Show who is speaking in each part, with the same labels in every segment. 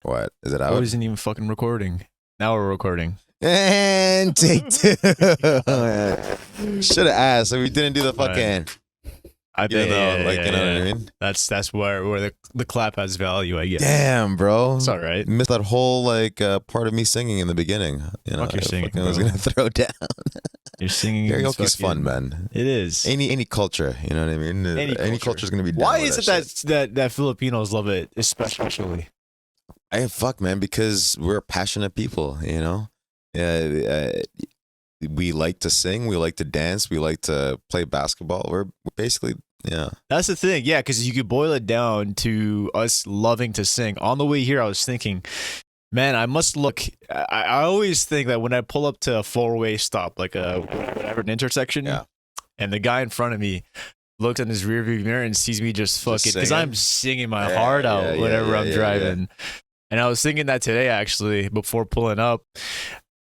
Speaker 1: What? Is it
Speaker 2: I
Speaker 1: out?
Speaker 2: wasn't even fucking recording. Now we're recording.
Speaker 1: And take two. Should have asked. So we didn't do the fucking.
Speaker 2: I think,
Speaker 1: You know what I mean?
Speaker 2: That's where the clap has value, I guess.
Speaker 1: Damn, bro.
Speaker 2: It's all right.
Speaker 1: Missed that whole part of me singing in the beginning. You know,
Speaker 2: Fuck your singing,
Speaker 1: I was
Speaker 2: bro.
Speaker 1: gonna throw down.
Speaker 2: You're singing.
Speaker 1: Karaoke's fun, man.
Speaker 2: It is.
Speaker 1: Any culture, you know what I mean? Any culture is gonna be. Down
Speaker 2: Why
Speaker 1: with
Speaker 2: is it that Filipinos love it, especially?
Speaker 1: Fuck, man, because we're passionate people, you know. We like to sing, we like to dance, we like to play basketball. We're basically, yeah.
Speaker 2: That's the thing, yeah, because you could boil it down to us loving to sing. On the way here, I was thinking, man, I must look. I always think that when I pull up to a four-way stop, like whatever, an intersection,
Speaker 1: Yeah.
Speaker 2: and the guy in front of me looks in his rearview mirror and sees me just fucking, because I'm singing my heart out whenever I'm driving. And I was thinking that today, actually, before pulling up.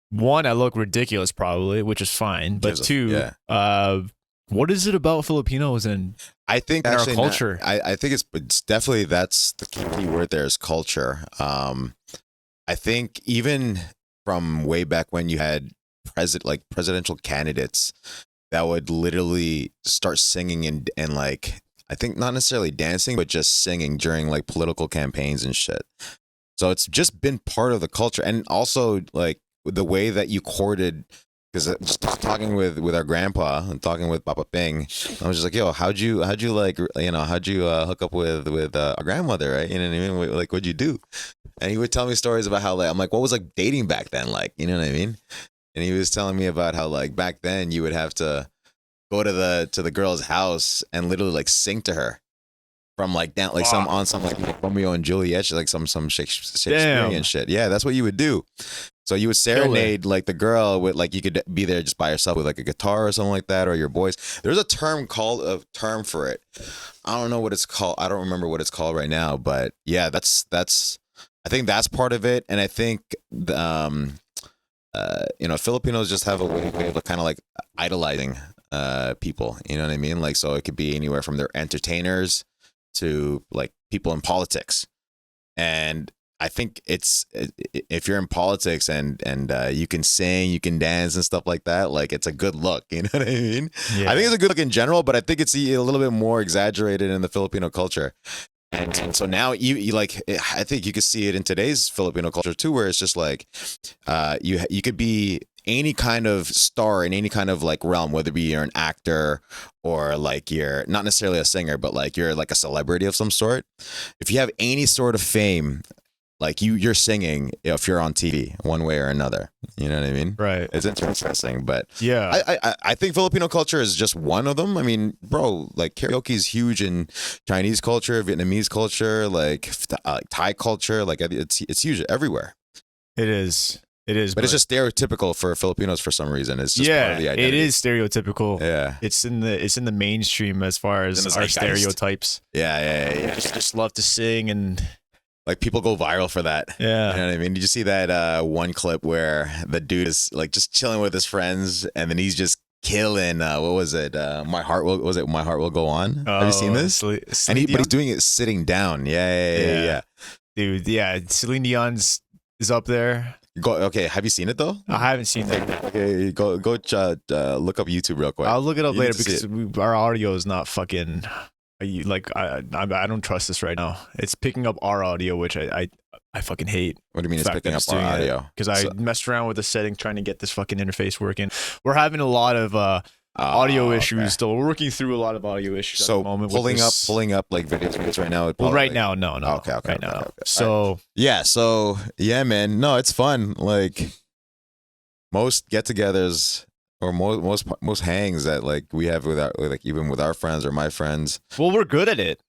Speaker 2: One, I look ridiculous, probably, which is fine. But two, what is it about Filipinos and
Speaker 1: I think
Speaker 2: our
Speaker 1: actually
Speaker 2: culture?
Speaker 1: I think it's definitely, that's the key word there is culture. I think even from way back when you had presidential candidates that would literally start singing and like, I think not necessarily dancing, but just singing during like political campaigns and shit. So it's just been part of the culture. And also like the way that you courted, because just talking with our grandpa and talking with Papa Ping, I was just like, yo, how'd you like, you know, how'd you hook up with our grandmother, right? You know what I mean? Like, what'd you do? And he would tell me stories about how, like, I'm like, what was like dating back then? Like, you know what I mean? And he was telling me about how like back then you would have to go to the girl's house and literally like sing to her. From like down, like some like Romeo and Juliet, like some Shakespearean shit. Yeah, that's what you would do. So you would serenade like the girl with like, you could be there just by yourself with like a guitar or something like that, or your boys. There's a term for it. I don't know what it's called. I don't remember what it's called right now. But yeah, that's I think that's part of it. And I think you know, Filipinos just have a way of kind of like idolizing people. You know what I mean? Like, so it could be anywhere from their entertainers to like people in politics. And I think it's, if you're in politics and you can sing, you can dance and stuff like that, like it's a good look, you know what I mean? Yeah. I think it's a good look in general, but I think it's a little bit more exaggerated in the Filipino culture. And so now you like, I think you could see it in today's Filipino culture too, where it's just like, you could be any kind of star in any kind of like realm, whether it be you're an actor or like you're not necessarily a singer, but like you're like a celebrity of some sort. If you have any sort of fame, like you're singing if you're on TV one way or another. You know what I mean?
Speaker 2: Right.
Speaker 1: It's interesting, but
Speaker 2: yeah,
Speaker 1: I think Filipino culture is just one of them. I mean, bro, like karaoke is huge in Chinese culture, Vietnamese culture, like Thai culture. Like it's huge everywhere.
Speaker 2: It is. It is,
Speaker 1: but it's just stereotypical for Filipinos for some reason. It's just part of the identity.
Speaker 2: It is stereotypical.
Speaker 1: Yeah,
Speaker 2: it's in the mainstream as far as our stereotypes.
Speaker 1: Yeah.
Speaker 2: Just love to sing and
Speaker 1: like people go viral for that.
Speaker 2: Yeah,
Speaker 1: you know what I mean. Did you see that one clip where the dude is like just chilling with his friends and then he's just killing? What was it? My heart will go on. Have you seen this? But he's doing it sitting down. Yeah.
Speaker 2: Dude, yeah. Celine Dion's is up there.
Speaker 1: Okay, have you seen it though?
Speaker 2: I haven't seen it.
Speaker 1: Okay, go look up YouTube real quick.
Speaker 2: I'll look it up later because our audio is not fucking. I don't trust this right now. It's picking up our audio, which I fucking hate.
Speaker 1: What do you mean it's picking up our audio?
Speaker 2: Because I messed around with the setting trying to get this fucking interface working. We're having a lot of audio issues still. We're working through a lot of audio issues at the moment.
Speaker 1: Pulling up like videos right now.
Speaker 2: Well, right now, no.
Speaker 1: Okay.
Speaker 2: Right now.
Speaker 1: Okay.
Speaker 2: So
Speaker 1: yeah, man. No, it's fun. Like most get-togethers or most hangs that like we have with our friends or my friends.
Speaker 2: Well, we're good at it.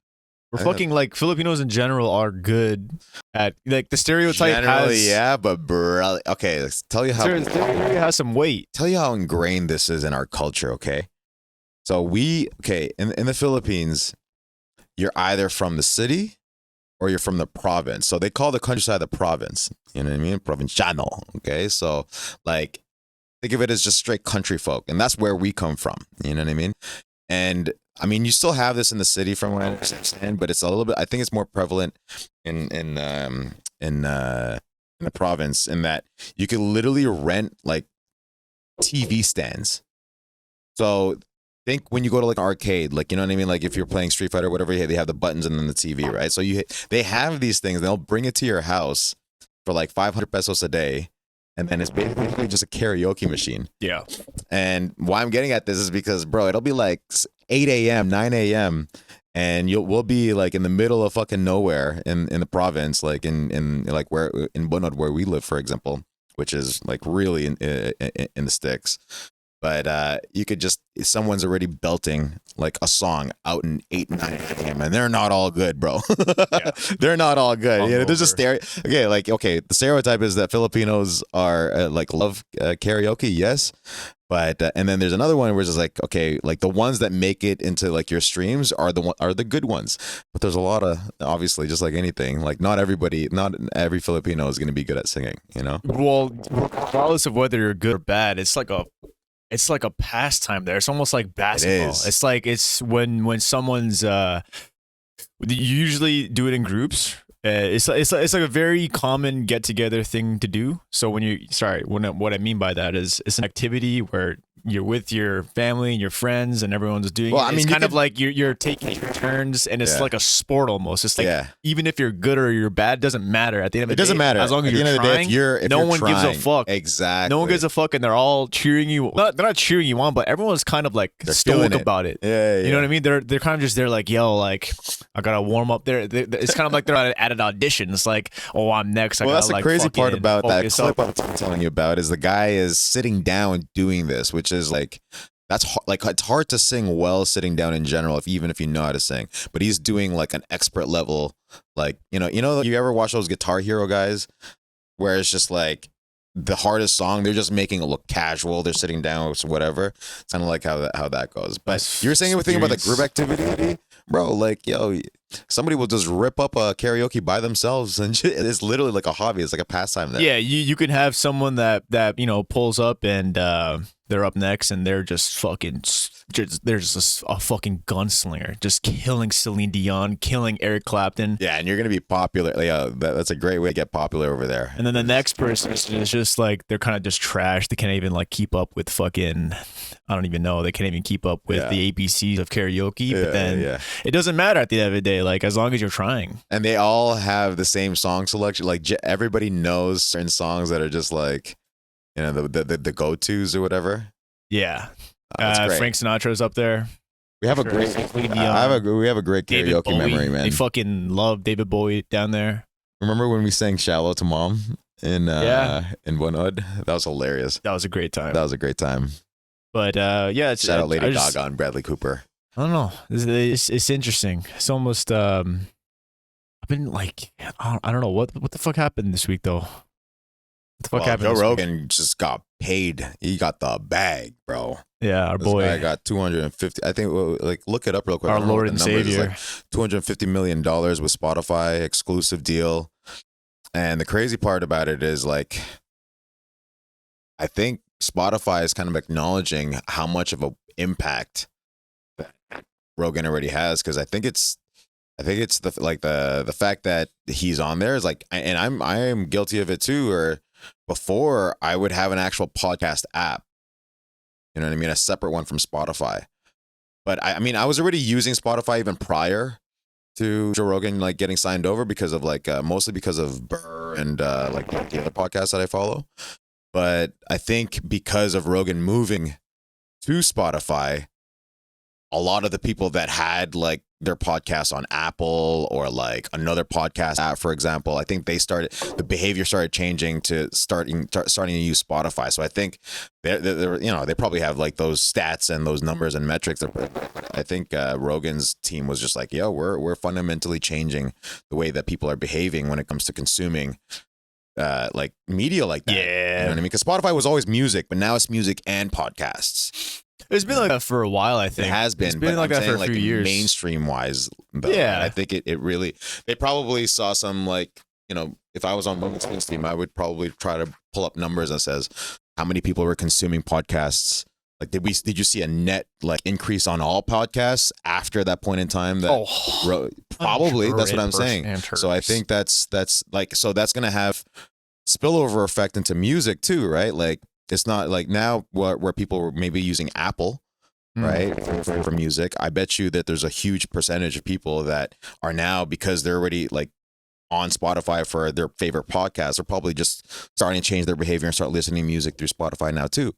Speaker 2: We're fucking like Filipinos in general are good at like the stereotype.
Speaker 1: Generally, but bro, okay, let's tell you how
Speaker 2: it has some weight.
Speaker 1: Tell you how ingrained this is in our culture. Okay, so in the Philippines, you're either from the city or you're from the province. So they call the countryside the province. You know what I mean? Provinciano. Okay, so like think of it as just straight country folk, and that's where we come from. You know what I mean? And I mean, you still have this in the city from what I understand, but it's a little bit, I think it's more prevalent in in the province, in that you could literally rent like TV stands. So think when you go to like an arcade, like, you know what I mean? Like if you're playing Street Fighter or whatever, they have the buttons and then the TV, right? So they have these things. They'll bring it to your house for like 500 pesos a day. And then it's basically just a karaoke machine.
Speaker 2: Yeah.
Speaker 1: And why I'm getting at this is because, bro, it'll be like 8 a.m., 9 a.m., and we'll be like in the middle of fucking nowhere in the province, like in like where in Bunod, where we live, for example, which is like really in the sticks. But you could just, someone's already belting like a song out in 8, 9 a.m. and they're not all good, bro. Yeah. They're not all good. You know, there's a the stereotype is that Filipinos are like love karaoke, yes. But and then there's another one where it's just like, okay, like the ones that make it into like your streams are the good ones. But there's a lot of, obviously, just like anything, like not every Filipino is going to be good at singing, you know?
Speaker 2: Well, regardless of whether you're good or bad, it's like a pastime there. It's almost like basketball. It's like, it's when someone's you usually do it in groups. It's like a very common get together thing to do. So what I mean by that is it's an activity where you're with your family and your friends and everyone's doing it. I mean, it's kind of like you're taking your turns, and it's like a sport almost. It's like even if you're good or you're bad, doesn't matter. At the end of the day, it doesn't matter. As long as you're trying, no one gives a fuck.
Speaker 1: Exactly.
Speaker 2: No one gives a fuck, and they're all cheering you. They're not cheering you on, but everyone's kind of like stoic about it.
Speaker 1: Yeah.
Speaker 2: You know what I mean? They're kind of just there like, yo, like I gotta warm up there. It's kind of like they're at an audition. It's like, oh, I'm next.
Speaker 1: Well, that's the crazy part about that clip I'm telling you about is the guy is sitting down doing this, which is like, like it's hard to sing well sitting down in general, even if you know how to sing. But he's doing like an expert level, like you ever watch those Guitar Hero guys, where it's just like the hardest song, they're just making it look casual. They're sitting down or whatever. It's kind of like how that goes. But you were saying everything about the group activity, bro. Like, yo, somebody will just rip up a karaoke by themselves, and it's literally like a hobby. It's like a pastime. There.
Speaker 2: Yeah, you can have someone that pulls up and they're up next, and they're just fucking. They're just a fucking gunslinger, just killing Celine Dion, killing Eric Clapton.
Speaker 1: Yeah, and you're gonna be popular. Yeah, that's a great way to get popular over there.
Speaker 2: And then the next person is just like, they're kind of just trash. They can't even like keep up with fucking. I don't even know. They can't even keep up with the ABCs of karaoke. But then it doesn't matter at the end of the day. Like, as long as you're trying.
Speaker 1: And they all have the same song selection. Like everybody knows certain songs that are just like, the go-tos or whatever.
Speaker 2: Yeah. Frank Sinatra's up there.
Speaker 1: We have a great karaoke memory, man.
Speaker 2: They fucking love David Bowie down there.
Speaker 1: Remember when we sang "Shallow" to Mom in Bunod? That was hilarious.
Speaker 2: That was a great time.
Speaker 1: But shout out Lady Gaga and Bradley Cooper.
Speaker 2: I don't know. It's interesting. It's almost I've been like, I don't know what the fuck happened this week though. What the fuck happened?
Speaker 1: Joe Rogan just got paid. He got the bag, bro.
Speaker 2: Yeah, our boy.
Speaker 1: This guy got 250. I think, like, look it up real quick.
Speaker 2: Our Lord and Savior.
Speaker 1: Like $250 million with Spotify, exclusive deal. And the crazy part about it is, like, I think Spotify is kind of acknowledging how much of an impact that Rogan already has, because I think it's the fact that he's on there is like, and I am guilty of it too. Or before, I would have an actual podcast app. You know what I mean? A separate one from Spotify. But I mean, I was already using Spotify even prior to Joe Rogan like getting signed over, because of like mostly because of Burr and like the other podcasts that I follow. But I think because of Rogan moving to Spotify, a lot of the people that had like their podcasts on Apple or like another podcast app, for example, I think the behavior started changing to starting to use Spotify. So I think they probably have like those stats and those numbers and metrics. I think Rogan's team was just like, yo, we're fundamentally changing the way that people are behaving when it comes to consuming like media like that.
Speaker 2: Yeah.
Speaker 1: You know what I mean? Because Spotify was always music, but now it's music and podcasts.
Speaker 2: It's been like that for a while, I think.
Speaker 1: It has been.
Speaker 2: It's been like that for a few years.
Speaker 1: Mainstream wise, though.
Speaker 2: Yeah.
Speaker 1: I think it really, they probably saw some, like, if I was on Rogan's team, I would probably try to pull up numbers that says how many people were consuming podcasts Like, did you see a net like increase on all podcasts after that point in time? That probably, that's what I'm saying. So I think that's like, so that's gonna have spillover effect into music too, right? Like, it's not like now where people were maybe using Apple, right, for music. I bet you that there's a huge percentage of people that are now, because they're already like on Spotify for their favorite podcast, are probably just starting to change their behavior and start listening to music through Spotify now too.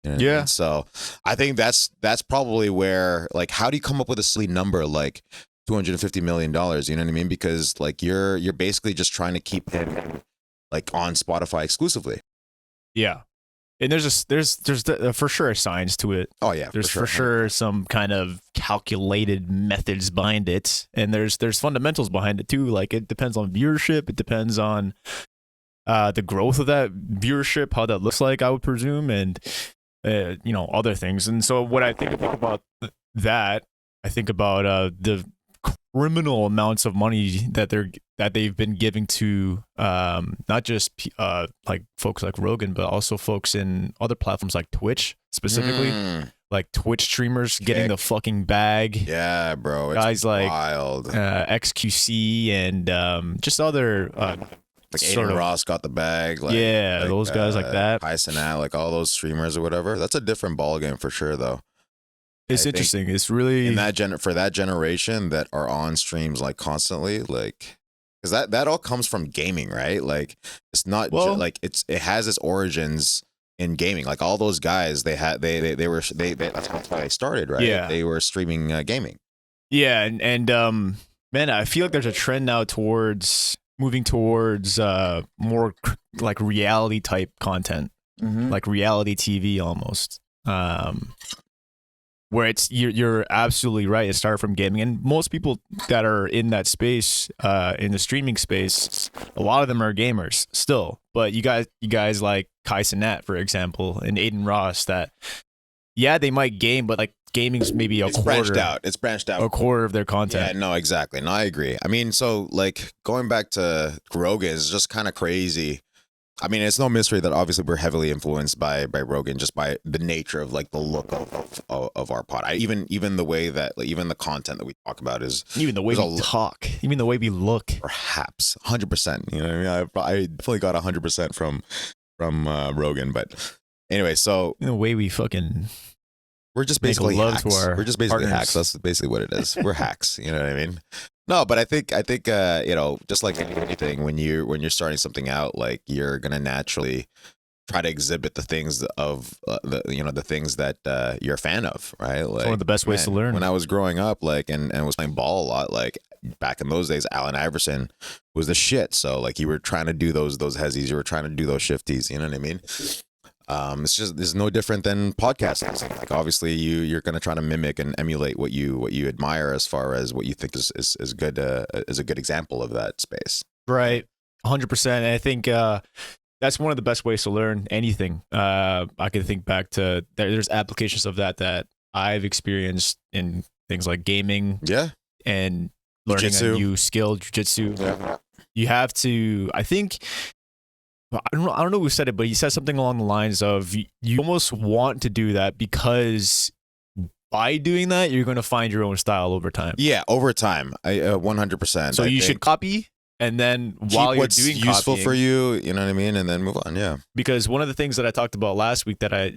Speaker 1: You know what I mean? So I think that's probably where, like, how do you come up with a silly number like $250 million? You know what I mean? Because like you're basically just trying to keep him like on Spotify exclusively.
Speaker 2: Yeah. And there's for sure a science to it.
Speaker 1: Oh yeah,
Speaker 2: there's for sure some kind of calculated methods behind it, and there's fundamentals behind it too. Like, it depends on viewership, it depends on the growth of that viewership, how that looks like, I would presume, and other things. And so what I think about that, I think about the criminal amounts of money that they've been giving to not just like folks like Rogan, but also folks in other platforms like Twitch specifically. Like Twitch streamers getting the fucking bag.
Speaker 1: Yeah, bro. It's
Speaker 2: guys like
Speaker 1: wild.
Speaker 2: XQC and just other
Speaker 1: like Aiden Ross got the bag. Like,
Speaker 2: those guys like that.
Speaker 1: Hysanat, like all those streamers or whatever. That's a different ballgame for sure, though.
Speaker 2: It's interesting. It's really
Speaker 1: in that for that generation that are on streams like constantly, like, because that all comes from gaming, right? Like, it's not like it has its origins in gaming. Like, all those guys, they were that's how they started, right?
Speaker 2: Yeah,
Speaker 1: they were streaming gaming.
Speaker 2: Yeah, and man, I feel like there's a trend now towards moving towards more like reality type content, like reality TV almost. Where it's you're absolutely right. It started from gaming, and most people that are in that space, in the streaming space, a lot of them are gamers still. But you guys like Kai Cenat, for example, and Aiden Ross, that they might game, but like gaming's maybe it's branched out.
Speaker 1: It's branched out.
Speaker 2: A quarter of their content.
Speaker 1: Yeah, no, exactly. No, I agree. I mean, so like going back to Rogan is just kind of crazy. I mean, it's no mystery that obviously we're heavily influenced by Rogan, just by the nature of like the look of our pod. Even the way that, like, even the content that we talk about is
Speaker 2: even the way we talk, even the way we look.
Speaker 1: Perhaps 100%. You know what I mean? I definitely got 100% from Rogan, but anyway, so
Speaker 2: the way we fucking.
Speaker 1: We're just basically hacks. We're just basically hacks. That's basically what it is. We're hacks. You know what I mean? No, but I think just like anything, when you're starting something out, like, you're gonna naturally try to exhibit the things of the things that you're a fan of, right? Like,
Speaker 2: it's one of the best ways to learn.
Speaker 1: When I was growing up, like, and was playing ball a lot, like back in those days, Allen Iverson was the shit. So like, you were trying to do those hezzies, you were trying to do those shifties. You know what I mean? It's no different than podcasting. Like, obviously you're going to try to mimic and emulate what you admire, as far as what you think is good, is a good example of that space.
Speaker 2: Right. 100%. And I think, that's one of the best ways to learn anything. I can think back to there's applications of that I've experienced in things like gaming.
Speaker 1: Yeah.
Speaker 2: And learning a new skill, jiu-jitsu. Yeah. You have to, I think, I don't know who said it, but he said something along the lines of you almost want to do that because by doing that, you're going to find your own style over time.
Speaker 1: Yeah, over time. 100%.
Speaker 2: So you should copy, and then while you're doing
Speaker 1: useful for you, you know what I mean, and then move on. Yeah. Because
Speaker 2: one of the things that I talked about last week that I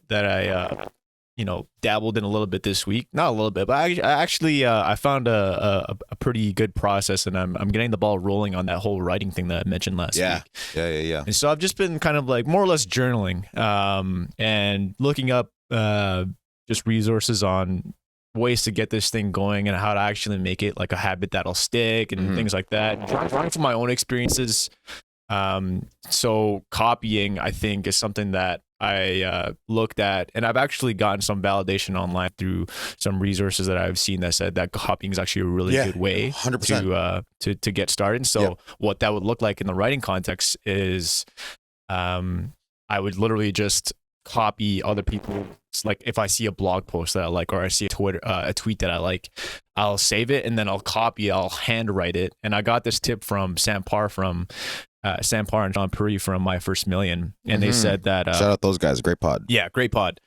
Speaker 2: dabbled in a little bit this week, not a little bit, but I found a pretty good process, and I'm getting the ball rolling on that whole writing thing that I mentioned last week.
Speaker 1: Yeah.
Speaker 2: And so I've just been kind of like more or less journaling, and looking up just resources on ways to get this thing going and how to actually make it like a habit that'll stick and things like that. Drawing from my own experiences. So copying, I think, is something that I looked at, and I've actually gotten some validation online through some resources that I've seen that said that copying is actually a really good way
Speaker 1: 100%.
Speaker 2: to get started. So what that would look like in the writing context is I would literally just copy other people. It's like if I see a blog post that I like, or I see a tweet that I like, I'll save it, and then I'll handwrite it. And I got this tip from Sam Parr and John Puri from My First Million, and they said that
Speaker 1: shout out those guys, great pod.
Speaker 2: Yeah, great pod.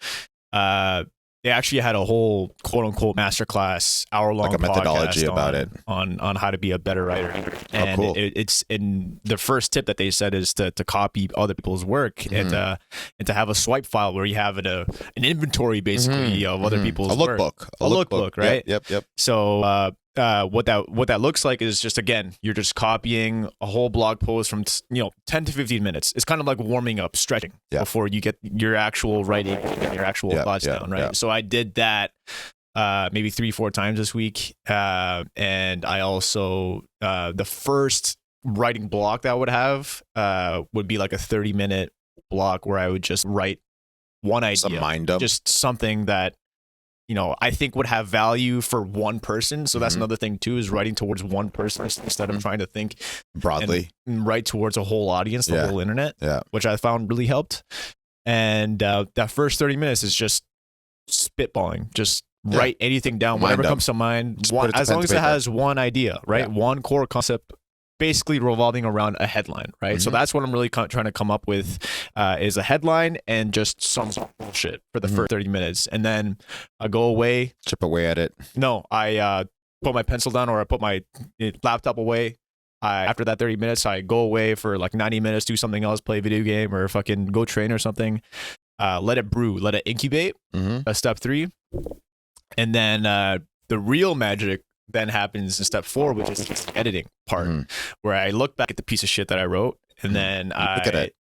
Speaker 2: They actually had a whole quote unquote masterclass, hour-long,
Speaker 1: like a methodology about it
Speaker 2: on how to be a better writer. And
Speaker 1: cool.
Speaker 2: It's in the first tip that they said is to copy other people's work and to have a swipe file where you have an inventory basically of other people's
Speaker 1: work.
Speaker 2: A lookbook, right?
Speaker 1: Yep.
Speaker 2: So what that looks like is just, again, you're just copying a whole blog post from 10 to 15 minutes. It's kind of like warming up, stretching before you get your actual writing and your actual thoughts down, right? So I did that maybe 3-4 times this week, and I also the first writing block that I would have would be like a 30-minute block where I would just write one idea,
Speaker 1: some mind dump,
Speaker 2: just something that I think would have value for one person. So that's another thing too, is writing towards one person instead of trying to think
Speaker 1: broadly
Speaker 2: and write towards a whole audience, the whole internet, which I found really helped. And that first 30 minutes is just spitballing, just write anything down, whatever comes to mind, as long as it has one idea, right? One core concept, basically revolving around a headline, right? So that's what I'm really trying to come up with, is a headline and just some bullshit for the first 30 minutes. And then I go away.
Speaker 1: Chip away at it.
Speaker 2: No, I put my pencil down, or I put my laptop away. After that 30 minutes, I go away for like 90 minutes, do something else, play a video game or fucking go train or something. Let it brew, let it incubate, step 3. And then the real magic then happens in step 4, which is the editing part, where I look back at the piece of shit that I wrote, and then I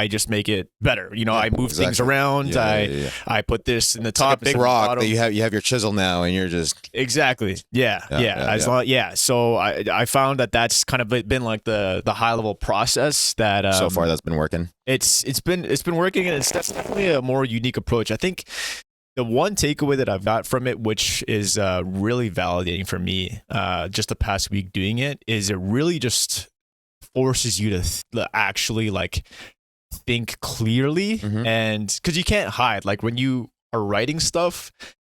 Speaker 2: just make it better. I move things around. I put this in the top.
Speaker 1: Like a big rock that you have your chisel now, and you're just
Speaker 2: exactly. So I found that that's kind of been like the high level process that
Speaker 1: so far that's been working.
Speaker 2: It's been working, and it's definitely a more unique approach. I think the one takeaway that I've got from it, which is really validating for me, just the past week doing it, is it really just forces you to actually like think clearly, and because you can't hide, like when you are writing stuff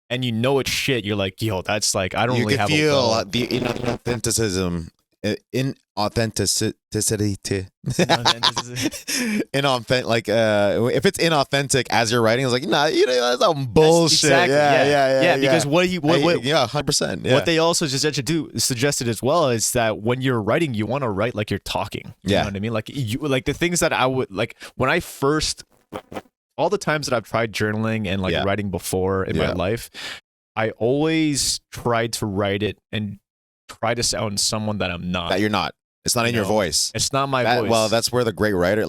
Speaker 2: and it's shit, you're like, yo, that's like, I don't really have
Speaker 1: feel the inauthenticity. If it's inauthentic as you're writing, it's like, nah, that's some bullshit.
Speaker 2: Yeah. Because what
Speaker 1: 100%.
Speaker 2: What they also suggested as well is that when you're writing, you want to write like you're talking. You know what I mean? Like the things that I would like when I first, all the times that I've tried journaling and like writing before in my life, I always tried to write it and try to sound someone that I'm not.
Speaker 1: That you're not. It's not in your voice.
Speaker 2: It's not my voice.
Speaker 1: Well, that's where the great writer is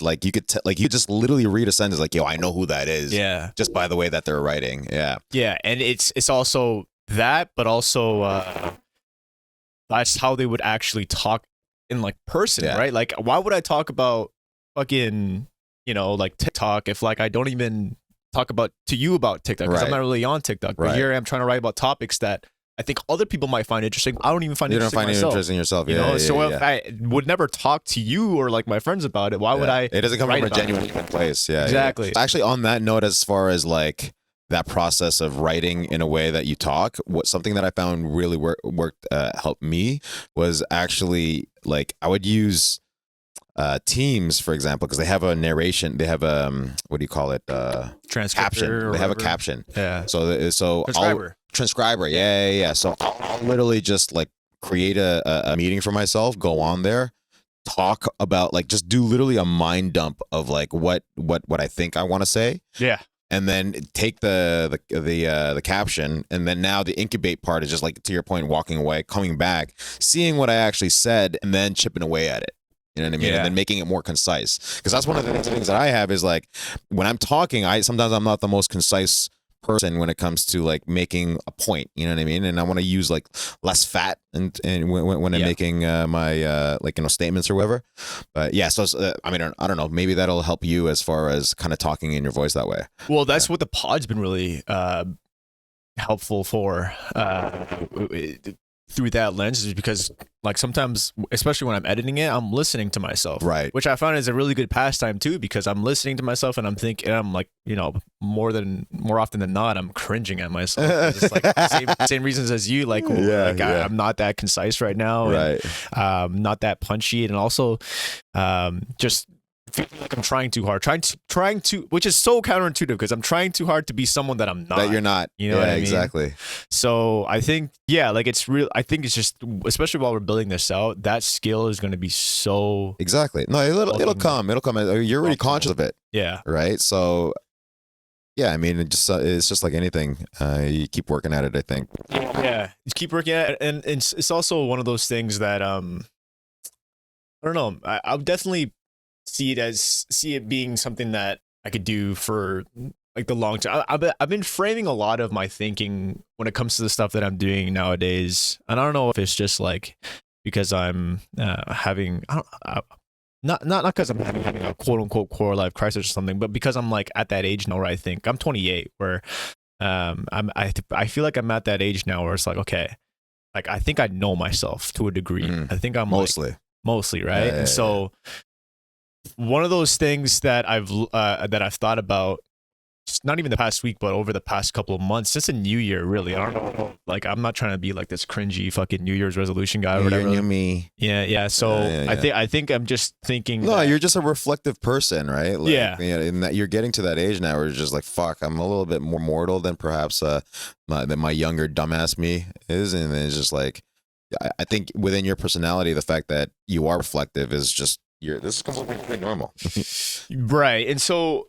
Speaker 1: like, you could you just literally read a sentence like, yo, I know who that is.
Speaker 2: Yeah.
Speaker 1: Just by the way that they're writing. Yeah.
Speaker 2: Yeah, and it's also that, but also that's how they would actually talk in like person, right? Like, why would I talk about fucking like TikTok if like I don't even talk about TikTok, because I'm not really on TikTok. But here I am trying to write about topics that I think other people might find interesting. I don't even find interesting myself. You don't find it interesting
Speaker 1: yourself.
Speaker 2: If I would never talk to you or like my friends about it, why would I?
Speaker 1: It doesn't come from a genuine place. Yeah,
Speaker 2: exactly.
Speaker 1: Actually, on that note, as far as like that process of writing in a way that you talk, something that I found really worked helped me was actually like I would use Teams, for example, because they have a narration. They have a what do you call it? Caption. They have a caption.
Speaker 2: Yeah.
Speaker 1: So transcriber. Yeah. So I'll literally just like create a meeting for myself, go on there, talk about like just do literally a mind dump of like what I think I want to say.
Speaker 2: Yeah.
Speaker 1: And then take the caption, and then now the incubate part is just like, to your point, walking away, coming back, seeing what I actually said, and then chipping away at it. You know what I mean? Yeah. And then making it more concise. Because that's one of the things that I have is like, when I'm talking, sometimes I'm not the most concise person when it comes to like making a point. You know what I mean? And I want to use like less fat and when I'm making my like, statements or whatever. But yeah, so I mean, I don't know. Maybe that'll help you as far as kind of talking in your voice that way.
Speaker 2: Well, that's what the pod's been really helpful for. Through that lens, is because like sometimes, especially when I'm editing it, I'm listening to myself,
Speaker 1: right? Which
Speaker 2: I find is a really good pastime too, because I'm listening to myself and I'm thinking, I'm like, more often than not, I'm cringing at myself. It's like same reasons as you, like, I'm not that concise right now,
Speaker 1: right?
Speaker 2: And, not that punchy, and also just feeling like I'm trying too hard, trying to, which is so counterintuitive because I'm trying too hard to be someone that I'm not.
Speaker 1: That you're not.
Speaker 2: You know what I mean?
Speaker 1: Exactly.
Speaker 2: So I think, yeah, like it's real. I think it's just, especially while we're building this out, that skill is going to be so.
Speaker 1: Exactly. No, it'll come. It'll come. You're already conscious of it.
Speaker 2: Yeah.
Speaker 1: Right. So, yeah, I mean, it's just like anything. You keep working at it, I think.
Speaker 2: Yeah, you keep working at it, and it's also one of those things that I don't know. I'll definitely see it being something that I could do for like the long term. I've been framing a lot of my thinking when it comes to the stuff that I'm doing nowadays, and I don't know if it's just like because I'm having not because I'm having a quote unquote core life crisis or something, but because I'm like at that age now where I think I'm 28, where I feel like I'm at that age now where it's like, okay, like I think I know myself to a degree. I think I'm mostly right. And so one of those things that I've thought about, not even the past week, but over the past couple of months, since the new year, really. I don't know. Like, I'm not trying to be like this cringy fucking New Year's resolution guy or whatever.
Speaker 1: New me.
Speaker 2: Yeah. So I think I'm just thinking.
Speaker 1: No, you're just a reflective person, right? Like,
Speaker 2: yeah.
Speaker 1: In that you're getting to that age now where you're just like, fuck, I'm a little bit more mortal than perhaps my younger dumbass me is, and it's just like, I think within your personality, the fact that you are reflective is just. This is completely normal.
Speaker 2: Right. And so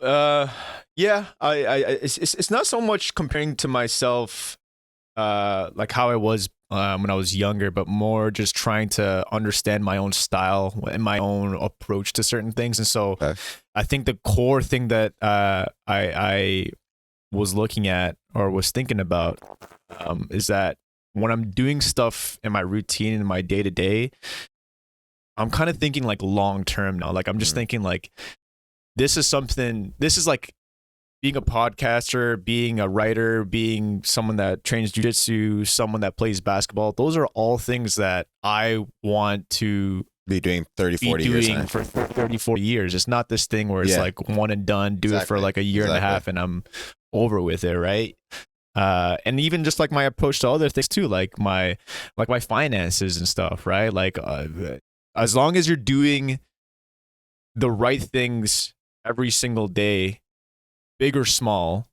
Speaker 2: yeah, it's not so much comparing to myself like how I was when I was younger, but more just trying to understand my own style and my own approach to certain things. And so I think the core thing that I was looking at or was thinking about is that when I'm doing stuff in my routine in my day to day, I'm kind of thinking like long term now. Like I'm just thinking like this is like being a podcaster, being a writer, being someone that trains jiu-jitsu, someone that plays basketball. Those are all things that I want to
Speaker 1: be doing 30, 40 years
Speaker 2: for 30, 40 years. It's not this thing where it's like one and done, do it for like a year and a half and I'm over with it, right? And even just like my approach to other things too, like my finances and stuff, right? Like as long as you're doing the right things every single day, big or small,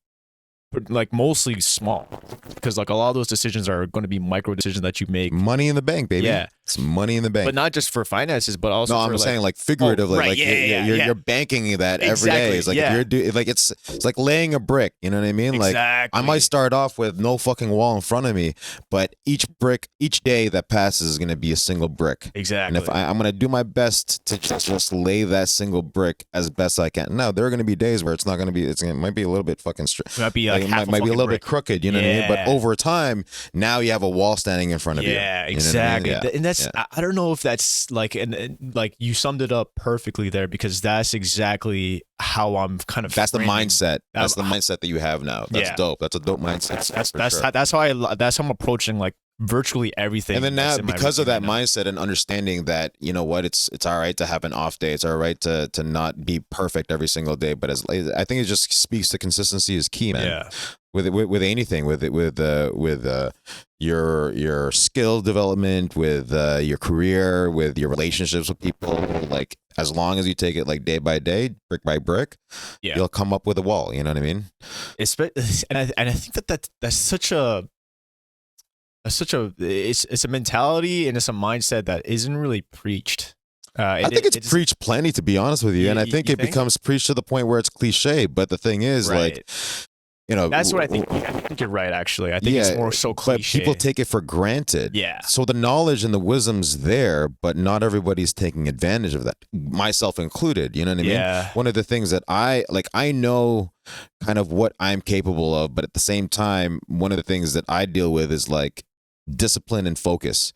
Speaker 2: but like mostly small, because like a lot of those decisions are going to be micro decisions that you make.
Speaker 1: Money in the bank, baby.
Speaker 2: Yeah,
Speaker 1: it's money in the bank.
Speaker 2: But not just for finances, but also.
Speaker 1: No, I'm saying like figuratively,
Speaker 2: right,
Speaker 1: like you're banking that every day. It's like if you're doing like it's like laying a brick. You know what I mean? Like I might start off with no fucking wall in front of me, but each day that passes is going to be a single brick.
Speaker 2: Exactly.
Speaker 1: And if I'm going to do my best to just lay that single brick as best I can. Now there are going to be days where it's not going to be. It might be a little bit fucking straight.
Speaker 2: Might be like
Speaker 1: might be a little bit crooked, you know what I mean? But over time, now you have a wall standing in front of you.
Speaker 2: Yeah, exactly. And that's I don't know if that's like and like you summed it up perfectly there, because that's exactly how I'm kind of.
Speaker 1: That's the mindset. That's the mindset that you have now. That's dope. That's a dope mindset.
Speaker 2: That's how I'm approaching like virtually everything.
Speaker 1: And then now, because of that mindset and understanding that, you know what, it's all right to have an off day. It's all right to not be perfect every single day. But I think it just speaks to consistency is key, man.
Speaker 2: Yeah.
Speaker 1: With anything, with your skill development, with your career, with your relationships with people, like as long as you take it like day by day, brick by brick, you'll come up with a wall. You know what I mean?
Speaker 2: And I think that's such a it's a mentality and it's a mindset that isn't really preached.
Speaker 1: I think it's preached plenty, to be honest with you, and I think it becomes preached to the point where it's cliche. But the thing is, like, you know,
Speaker 2: that's what I think. I think you're right. Actually, I think it's more so cliche.
Speaker 1: But people take it for granted.
Speaker 2: Yeah.
Speaker 1: So the knowledge and the wisdom's there, but not everybody's taking advantage of that, myself included. You know what I mean?
Speaker 2: Yeah.
Speaker 1: One of the things that I know kind of what I'm capable of, but at the same time, one of the things that I deal with is like discipline and focus.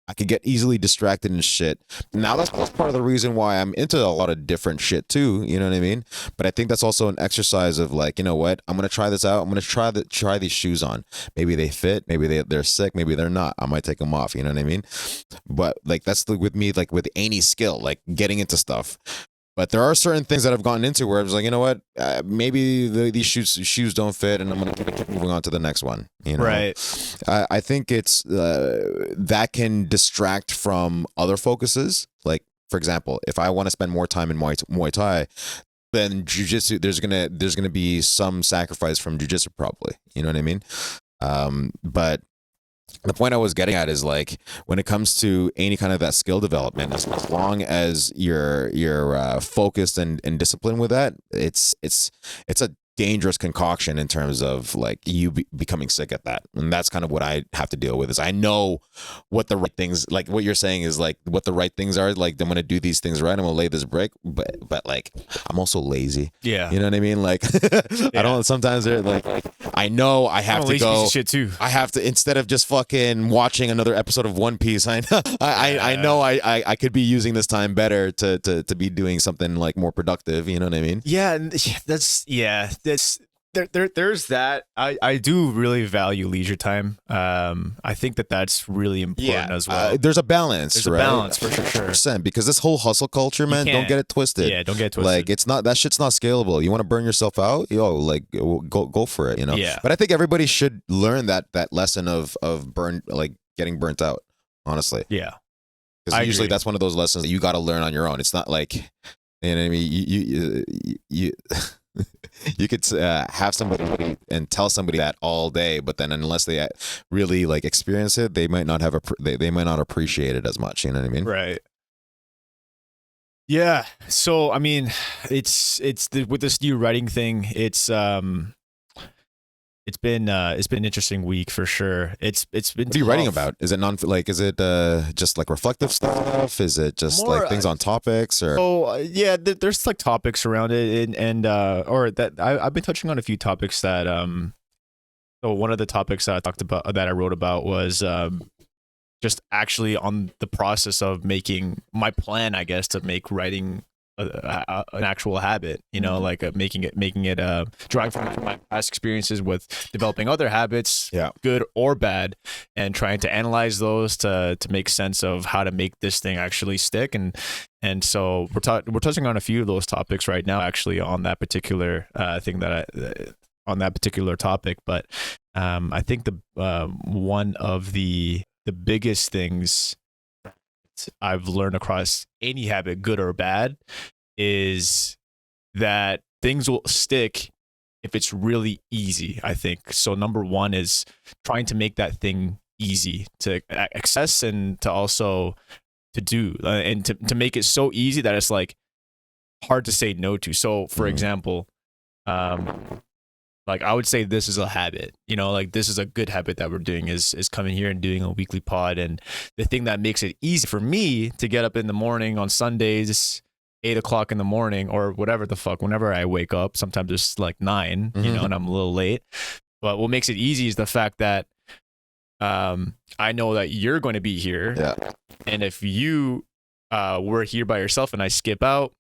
Speaker 1: I could get easily distracted and shit. Now that's part of the reason why I'm into a lot of different shit too. You know what I mean? But I think that's also an exercise of like, you know what? I'm gonna try this out. I'm gonna try these shoes on. Maybe they fit. Maybe they're sick. Maybe they're not. I might take them off. You know what I mean? But like that's with me, like with any skill, like getting into stuff. But there are certain things that I've gotten into where I was like, you know what? Maybe these shoes don't fit, and I'm gonna keep moving on to the next one. You know?
Speaker 2: Right.
Speaker 1: I think it's that can distract from other focuses, like for example, if I want to spend more time in Muay Thai, then jiu-jitsu, there's gonna be some sacrifice from jiu-jitsu probably. You know what I mean? But the point I was getting at is like when it comes to any kind of that skill development, as long as you're focused and disciplined with that, it's a dangerous concoction in terms of like you becoming sick at that. And that's kind of what I have to deal with. Is I know what the right things, like what you're saying is like what the right things are. Like I'm gonna do these things right, I'm gonna lay this brick, but like I'm also lazy.
Speaker 2: Yeah,
Speaker 1: you know what I mean? Like I don't, sometimes they're like I know I have to go
Speaker 2: shit too.
Speaker 1: I have to, instead of just fucking watching another episode of One Piece, I know I could be using this time better to be doing something like more productive. You know what I mean?
Speaker 2: Yeah, there's that. I do really value leisure time. I think that's really important as well.
Speaker 1: There's a balance.
Speaker 2: There's
Speaker 1: right?
Speaker 2: a balance for sure.
Speaker 1: 100%, because this whole hustle culture, man, don't get it twisted.
Speaker 2: Yeah, don't get it twisted.
Speaker 1: Like it's not, that shit's not scalable. You want to burn yourself out? Like go for it. You know.
Speaker 2: Yeah.
Speaker 1: But I think everybody should learn that lesson of getting burnt out. Honestly.
Speaker 2: Yeah.
Speaker 1: Because usually that's one of those lessons that you got to learn on your own. It's not like, you know what I mean? You you could have somebody and tell somebody that all day, but then unless they really like experience it, they might not have they might not appreciate it as much. You know what I mean?
Speaker 2: Right. Yeah. So I mean, with this new writing thing, it's been an interesting week for sure. It's been.
Speaker 1: What are you writing about? Is it is it just like reflective stuff? Is it just more, like things on topics or?
Speaker 2: Oh yeah, there's like topics around it, and or that I've been touching on a few topics that So one of the topics that I wrote about was just actually on the process of making my plan, I guess, to make writing an actual habit, you know, like making it drawing from my past experiences with developing other habits, good or bad, and trying to analyze those to make sense of how to make this thing actually stick. And so we're touching on a few of those topics right now, actually, on that particular thing on that particular topic. But I think the one of the biggest things I've learned across any habit, good or bad, is that things will stick if it's really easy, I think. So number one is trying to make that thing easy to access and to also to do, and to make it so easy that it's like hard to say no to. So for example, like I would say this is a habit, you know, like this is a good habit that we're doing is coming here and doing a weekly pod. And the thing that makes it easy for me to get up in the morning on Sundays, 8 o'clock in the morning or whatever the fuck, whenever I wake up, sometimes it's like 9, you know, and I'm a little late. But what makes it easy is the fact that I know that you're going to be here.
Speaker 1: Yeah. And
Speaker 2: if you were here by yourself and I skip out,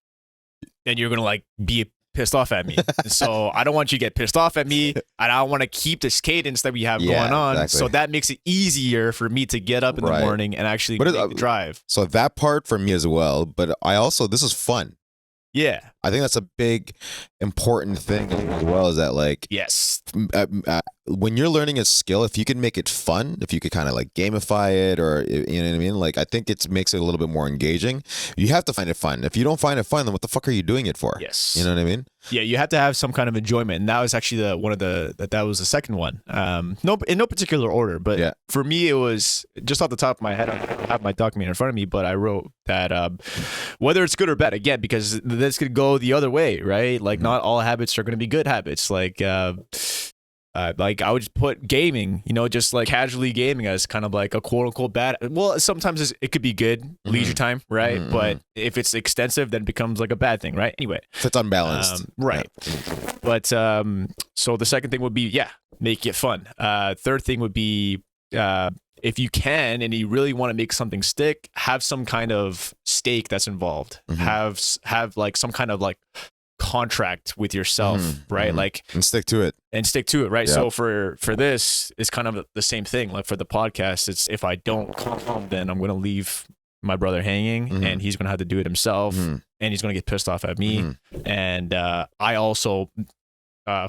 Speaker 2: then you're going to like be pissed off at me. So I don't want you to get pissed off at me, and I want to keep this cadence that we have going on. Exactly. So that makes it easier for me to get up in the morning and actually make the drive.
Speaker 1: So that part for me as well, but I also, this is fun.
Speaker 2: Yeah.
Speaker 1: I think that's a big important thing as well, is that like,
Speaker 2: yes,
Speaker 1: when you're learning a skill, if you can make it fun, if you could kind of like gamify it, or you know what I mean, like I think it makes it a little bit more engaging. You have to find it fun. If you don't find it fun, then what the fuck are you doing it for?
Speaker 2: Yes,
Speaker 1: you know what I mean.
Speaker 2: Yeah, you have to have some kind of enjoyment, and that was actually that was the second one. No, in no particular order, but for me, it was just off the top of my head. I have my document in front of me, but I wrote that whether it's good or bad, again, because this could go the other way, right? Like not all habits are going to be good habits. Like I would just put gaming, you know, just like casually gaming as kind of like a quote unquote bad. Well, sometimes it could be good leisure time, right? But if it's extensive, then it becomes like a bad thing, right? Anyway,
Speaker 1: if it's unbalanced,
Speaker 2: right? Yeah. But so the second thing would be make it fun. Third thing would be if you can and you really want to make something stick, have some kind of stake that's involved. Have like some kind of like contract with yourself, right? Like
Speaker 1: and stick to it,
Speaker 2: right? So for this, it's kind of the same thing. Like for the podcast, it's if I don't come home, then I'm going to leave my brother hanging, and he's going to have to do it himself, and he's going to get pissed off at me. And I also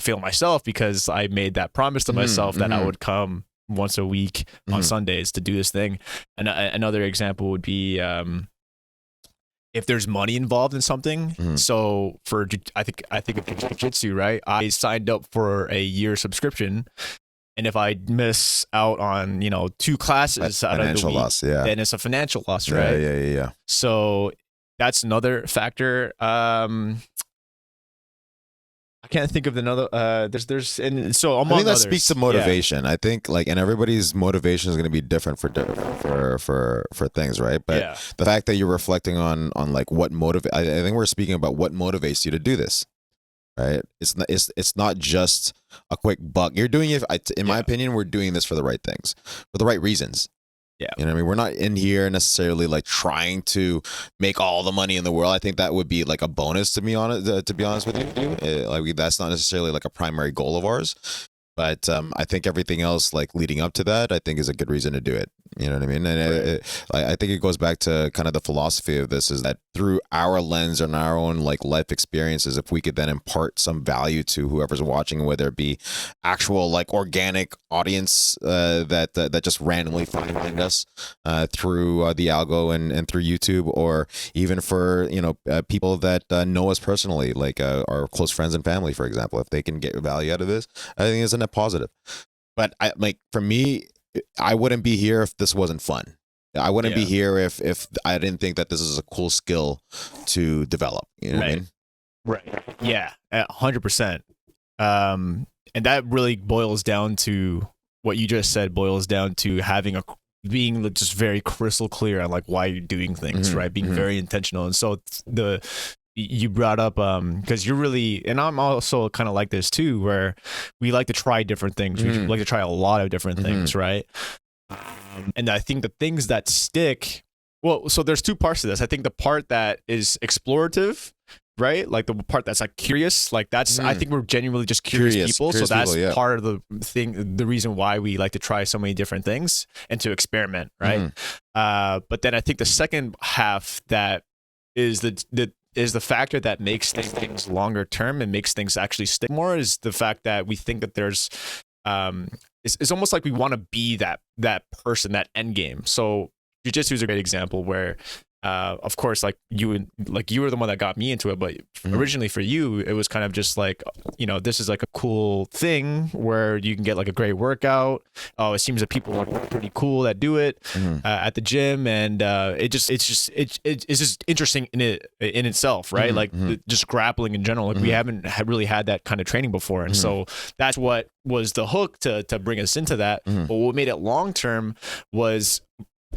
Speaker 2: feel myself because I made that promise to myself that I would come once a week on Sundays to do this thing. And another example would be if there's money involved in something. So for I think of jiu-jitsu, right? I signed up for a year subscription, and if I miss out on 2 classes out of the week,
Speaker 1: loss,
Speaker 2: then it's a financial loss, right?
Speaker 1: Yeah.
Speaker 2: So that's another factor. I can't think of another. There's and so among
Speaker 1: I think that
Speaker 2: others,
Speaker 1: speaks to motivation. I think and everybody's motivation is going to be different for things, right? But the fact that you're reflecting on like what I think we're speaking about what motivates you to do this, right? It's not just a quick buck. You're doing it. In my opinion, we're doing this for the right things, for the right reasons.
Speaker 2: Yeah.
Speaker 1: You know what I mean? We're not in here necessarily like trying to make all the money in the world. I think that would be like a bonus to be honest with you. Like that's not necessarily like a primary goal of ours. But I think everything else, like leading up to that, I think is a good reason to do it. You know what I mean? And I think it goes back to kind of the philosophy of this is that through our lens and our own like life experiences, if we could then impart some value to whoever's watching, whether it be actual like organic audience that just randomly find us through the algo and through YouTube, or even for people that know us personally, like our close friends and family, for example, if they can get value out of this, I think it's a net positive. But for me, I wouldn't be here if this wasn't fun. I wouldn't be here if I didn't think that this is a cool skill to develop. You know what I mean?
Speaker 2: Right. Yeah. 100%. And that really boils down to what you just said. Boils down to being just very crystal clear on like why you're doing things, right? Being very intentional. And so you brought up because you're really, and I'm also kind of like this too, where we like to try different things. We like to try a lot of different things, right? And I think the things that stick, well, so there's 2 parts to this. I think the part that is explorative, right? Like the part that's like curious, like that's, I think we're genuinely just curious people. So that's part of the thing, the reason why we like to try so many different things and to experiment, right? But then I think the second half that is the factor that makes things longer term and makes things actually stick more is the fact that we think that there's it's almost like we want to be that person, that end game. So jiu-jitsu is a great example where of course, like you were the one that got me into it, but originally for you, it was kind of just like, this is like a cool thing where you can get like a great workout. Oh, it seems that people are pretty cool that do it at the gym, and it's just interesting in itself, right? Like just grappling in general. Like we haven't really had that kind of training before, and so that's what was the hook to bring us into that. But what made it long term was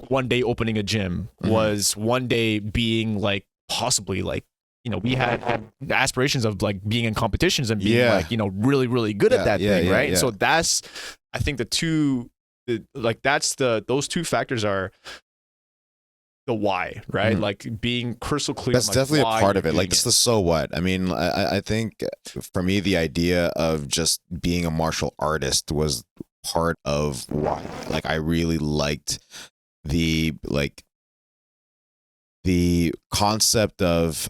Speaker 2: one day opening a gym, was one day being like possibly like we had aspirations of like being in competitions and being like really really good at that thing, right? So that's, I think those 2 factors are the why, right? Like being crystal clear.
Speaker 1: That's
Speaker 2: like
Speaker 1: definitely a part of it. Like
Speaker 2: it's
Speaker 1: the so what. I mean, I think for me the idea of just being a martial artist was part of why. Like I really liked the concept of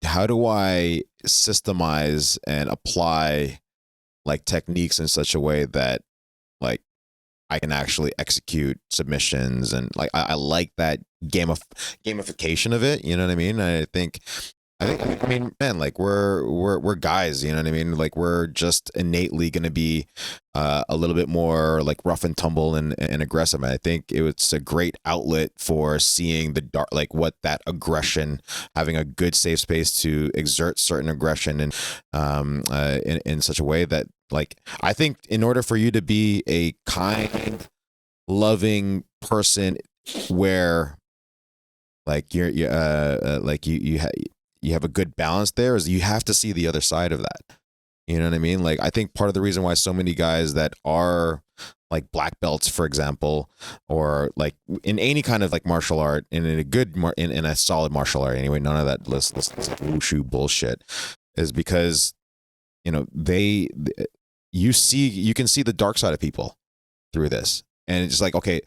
Speaker 1: how do I systemize and apply like techniques in such a way that like I can actually execute submissions, and like I like that gamification of it. You know what I mean? I mean, man, like we're guys, you know what I mean? Like we're just innately going to be a little bit more like rough and tumble and aggressive. And I think it's a great outlet for seeing the dark, like what that aggression, having a good safe space to exert certain aggression and in such a way that, like, I think in order for you to be a kind, loving person where like you have a good balance there, is you have to see the other side of that. You know what I mean? Like, I think part of the reason why so many guys that are like black belts, for example, or like in any kind of like martial art, and in a good, in a solid martial art anyway, none of that this wushu bullshit, is because, you can see the dark side of people through this. And it's just like, okay.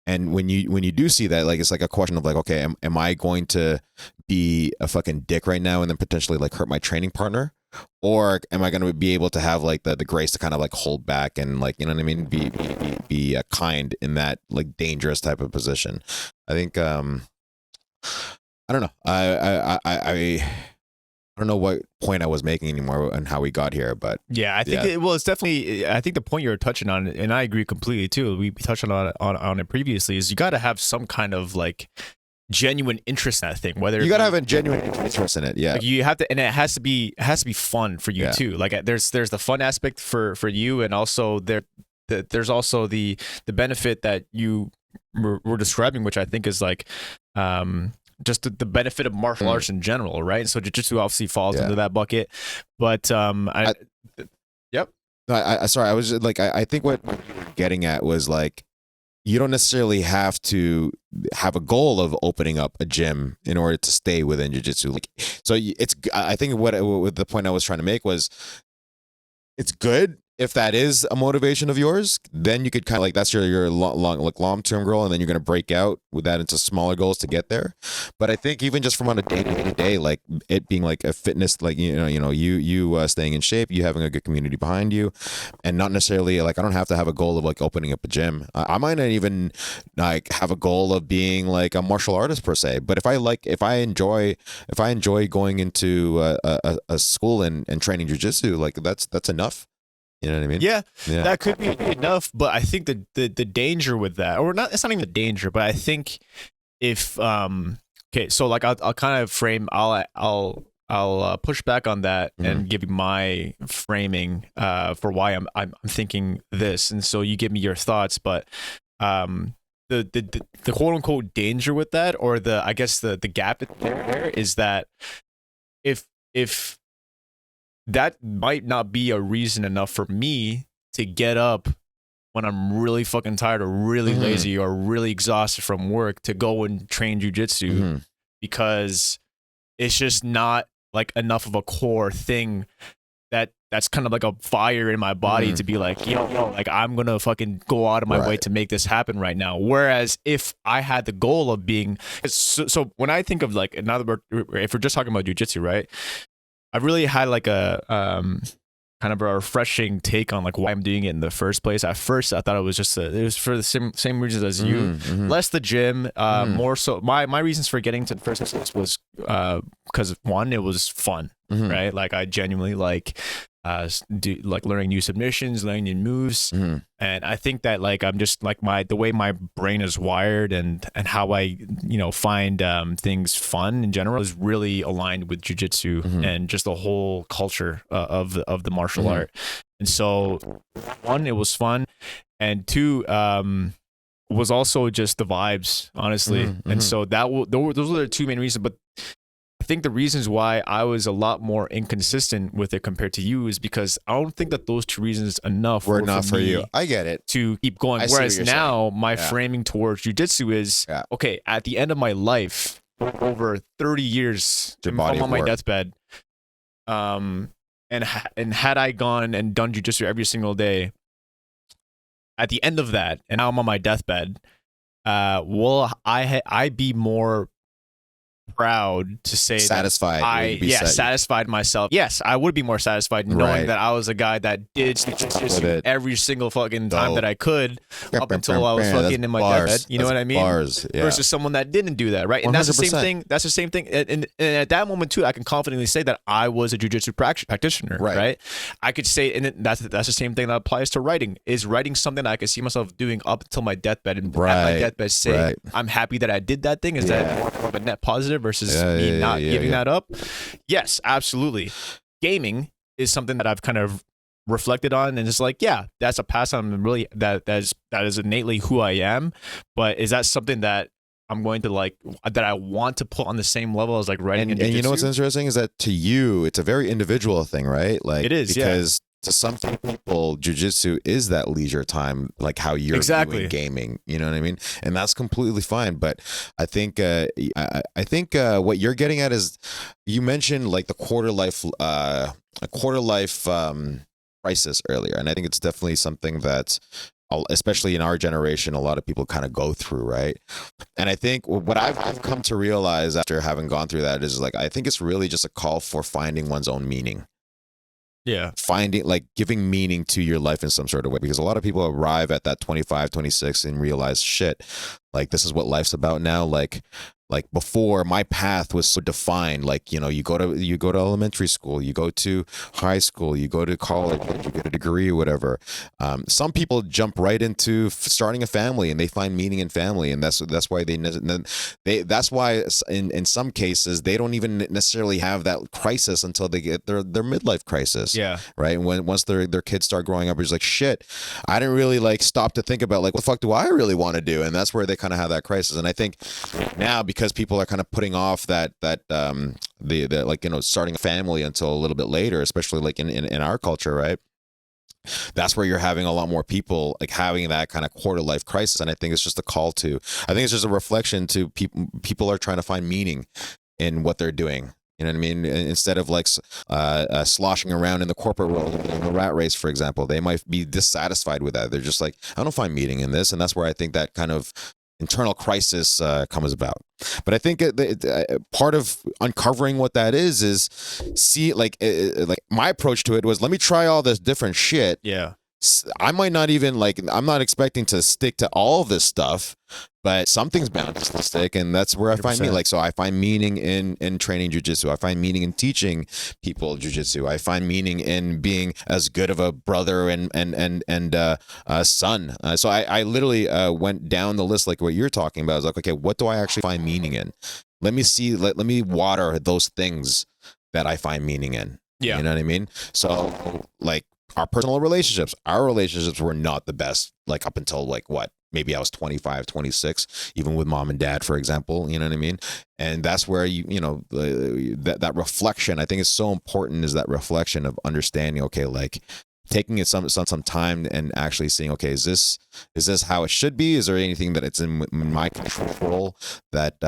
Speaker 1: And when you do see that, like, it's like a question of like, okay, am I going to be a fucking dick right now and then potentially like hurt my training partner? Or am I going to be able to have like the grace to kind of like hold back and like, you know what I mean? Be kind in that like dangerous type of position. I think, I don't know. I don't know what point I was making anymore and how we got here, but
Speaker 2: yeah, I think it's definitely. I think the point you're touching on, and I agree completely too. We touched on it previously. Is you got to have some kind of like genuine interest in that thing. Whether
Speaker 1: you got to have a genuine interest in it, yeah.
Speaker 2: Like you have to, and it has to be fun for you too. Like there's the fun aspect for you, and also there's also the benefit that you were describing, which I think is like just the benefit of martial arts in general, right? And so jiu-jitsu obviously falls into that bucket. But yep.
Speaker 1: Sorry, I was just, like, I think what you were getting at was like, you don't necessarily have to have a goal of opening up a gym in order to stay within jiu-jitsu. Like, so it's, I think what the point I was trying to make was, it's good if that is a motivation of yours. Then you could kind of like, that's your long-term goal, and then you're going to break out with that into smaller goals to get there. But I think even just from on a day-to-day, like it being like a fitness, like you staying in shape, you having a good community behind you, and not necessarily like, I don't have to have a goal of like opening up a gym. I might not even like have a goal of being like a martial artist per se, but if I enjoy going into a school and training jiu-jitsu, like that's enough. You know what I mean?
Speaker 2: Yeah, that could be enough. But I think the danger with that, or not, it's not even the danger, but I think if okay, so like I'll kind of frame, I'll push back on that and give you my framing for why I'm thinking this, and so you give me your thoughts. But the quote unquote danger with that, or I guess the gap there is that if that might not be a reason enough for me to get up when I'm really fucking tired or really lazy or really exhausted from work to go and train jujitsu, because it's just not like enough of a core thing that's kind of like a fire in my body to be like, like I'm gonna fucking go out of my way to make this happen right now. Whereas if I had the goal of being, so when I think of like, if we're just talking about jujitsu, right? I've really had like a kind of a refreshing take on like why I'm doing it in the first place. At first, I thought it was just it was for the same reasons as you, less the gym, more so. My reasons for getting to the first place was because one, it was fun, right? Like I genuinely like learning new submissions, learning new moves, and I think that like I'm just like the way my brain is wired and how I find things fun in general is really aligned with jiu-jitsu and just the whole culture of the martial art. And so one, it was fun, and two, was also just the vibes, honestly. And so those were the two main reasons. But I think the reasons why I was a lot more inconsistent with it compared to you is because I don't think that those two reasons were enough for you.
Speaker 1: I get it.
Speaker 2: To keep going. Whereas now my framing towards jiu-jitsu is, okay, at the end of my life, over 30 years, I'm on my deathbed, and had I gone and done jiu-jitsu every single day, at the end of that, and now I'm on my deathbed, will I be more proud to say
Speaker 1: satisfied
Speaker 2: satisfied myself? Yes, I would be more satisfied knowing that I was a guy that did jiu-jitsu every single fucking time that I could up until I was fucking in my deathbed. You know what I mean? Versus someone that didn't do that, right? And 100%. That's the same thing. And at that moment too, I can confidently say that I was a jiu-jitsu practitioner, right? I could say, and that's the same thing that applies to writing. Is writing something that I could see myself doing up until my deathbed, and at my deathbed say, I'm happy that I did that thing. Is that more of a net positive versus me not giving that up? Yes, absolutely. Gaming is something that I've kind of reflected on, and it's like, that's a pastime, really that is innately who I am. But is that something that I'm going to like, that I want to put on the same level as like writing and
Speaker 1: you know what's interesting is that to you it's a very individual thing, right? Like
Speaker 2: it is,
Speaker 1: because to some people, jiu-jitsu is that leisure time, like how you're doing gaming. You know what I mean? And that's completely fine. But I think what you're getting at is, you mentioned like the quarter life crisis earlier, and I think it's definitely something that, especially in our generation, a lot of people kind of go through, right? And I think what I've come to realize after having gone through that is like, I think it's really just a call for finding one's own meaning. Finding, like, giving meaning to your life in some sort of way, because a lot of people arrive at that 25, 26 and realize, shit, like this is what life's about now. Like like before, my path was so defined. Like, you know, you go to elementary school, you go to high school, you go to college, and you get a degree or whatever. Some people jump right into starting a family, and they find meaning in family, and that's why that's why in some cases they don't even necessarily have that crisis until they get their midlife crisis.
Speaker 2: Yeah.
Speaker 1: Right. Once their kids start growing up, it's like, shit, I didn't really like stop to think about like, what the fuck do I really want to do? And that's where they kind of have that crisis. And I think now, because people are kind of putting off the like, you know, starting a family until a little bit later, especially like in our culture, right? That's where you're having a lot more people like having that kind of quarter life crisis. And I think it's just a call to, I think it's just a reflection to people are trying to find meaning in what they're doing. You know what I mean? Instead of like sloshing around in the corporate world, in the rat race, for example, they might be dissatisfied with that. They're just like, I don't find meaning in this. And that's where I think that kind of internal crisis comes about. But I think part of uncovering what that is see, like my approach to it was, let me try all this different shit.
Speaker 2: Yeah.
Speaker 1: I might not even like, I'm not expecting to stick to all of this stuff, but something's bound to stick. And that's where I find meaning. Like, so I find meaning in training jujitsu. I find meaning in teaching people jujitsu. I find meaning in being as good of a brother and son. So I literally went down the list, like what you're talking about. I was like, okay, what do I actually find meaning in? Let me see, let me water those things that I find meaning in.
Speaker 2: Yeah.
Speaker 1: You know what I mean? So like, our relationships were not the best, like up until like what, maybe I was 25, 26, even with mom and dad, for example, you know what I mean? And that's where you know, that reflection, I think is so important, is that reflection of understanding, okay, like taking it some time and actually seeing, okay, is this how it should be? Is there anything that it's in my control that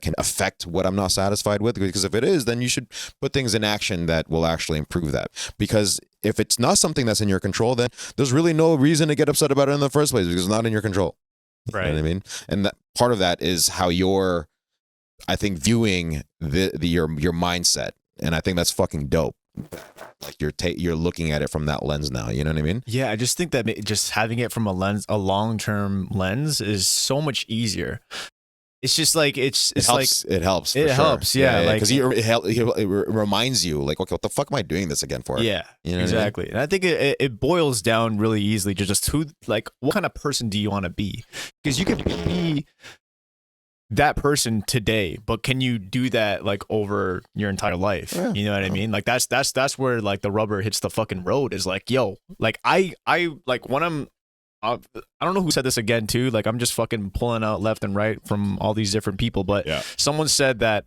Speaker 1: can affect what I'm not satisfied with? Because if it is, then you should put things in action that will actually improve that. Because if it's not something that's in your control, then there's really no reason to get upset about it in the first place, because it's not in your control.
Speaker 2: Right.
Speaker 1: You know what I mean? And that part of that is how you're, I think, viewing your mindset. And I think that's fucking dope. Like you're looking at it from that lens now. You know what I mean?
Speaker 2: Yeah, I just think that just having it from a long-term lens is so much easier. It's just like it helps. Yeah, like
Speaker 1: because it reminds you, like, okay, what the fuck am I doing this again for?
Speaker 2: Yeah,
Speaker 1: you know
Speaker 2: exactly.
Speaker 1: I mean?
Speaker 2: And I think it boils down really easily to just who, like, what kind of person do you want to be? Because you could be that person today, but can you do that like over your entire life? Yeah. You know what I mean? Like that's where like the rubber hits the fucking road, is like, yo, like I like when I don't know who said this again too, like I'm just fucking pulling out left and right from all these different people, but someone said that,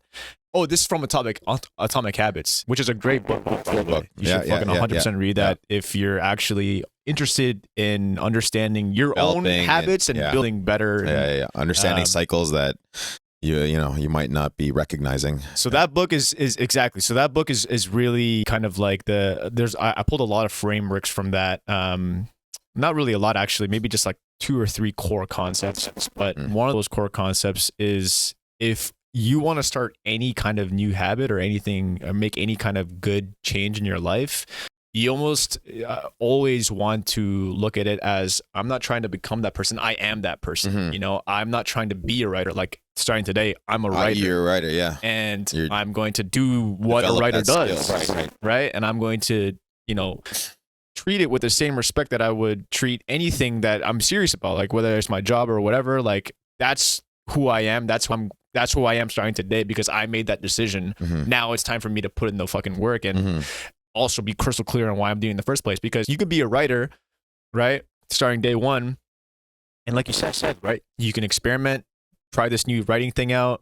Speaker 2: oh, this is from Atomic Habits, which is a great book. You should fucking 100% read that if you're actually interested in understanding your own habits and building better.
Speaker 1: Understanding cycles that you might not be recognizing.
Speaker 2: So that book is exactly. So that book is really kind of like I pulled a lot of frameworks from that. Not really a lot, actually, maybe just like 2 or 3 core concepts. But one of those core concepts is, if you want to start any kind of new habit or anything, or make any kind of good change in your life, you almost always want to look at it as, I'm not trying to become that person, I am that person. Mm-hmm. You know, I'm not trying to be a writer. Like starting today, I'm a writer.
Speaker 1: You're a writer, yeah.
Speaker 2: And I'm going to do what a writer does. Right. And I'm going to, treat it with the same respect that I would treat anything that I'm serious about, like whether it's my job or whatever. Like that's who I am. That's who I am starting today, because I made that decision. Mm-hmm. Now it's time for me to put in the fucking work and also be crystal clear on why I'm doing it in the first place. Because you could be a writer, right? Starting day one. And like you said, right? You can experiment, try this new writing thing out,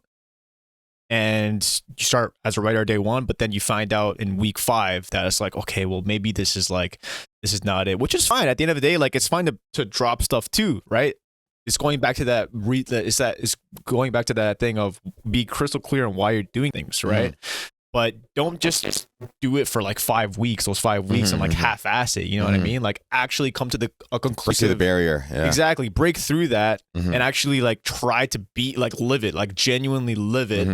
Speaker 2: and you start as a writer day one, but then you find out in week 5 that it's like, okay, well, maybe this is not it, which is fine. At the end of the day, like, it's fine to drop stuff too, right? It's going back to that, it's going back to that thing of be crystal clear on why you're doing things, right? But don't just do it for like 5 weeks, those 5 weeks, and like half-ass it. You know what I mean? Like actually come to a conclusive,
Speaker 1: break through the barrier. Yeah.
Speaker 2: Exactly. Break through that and actually like try to live it, like genuinely live it.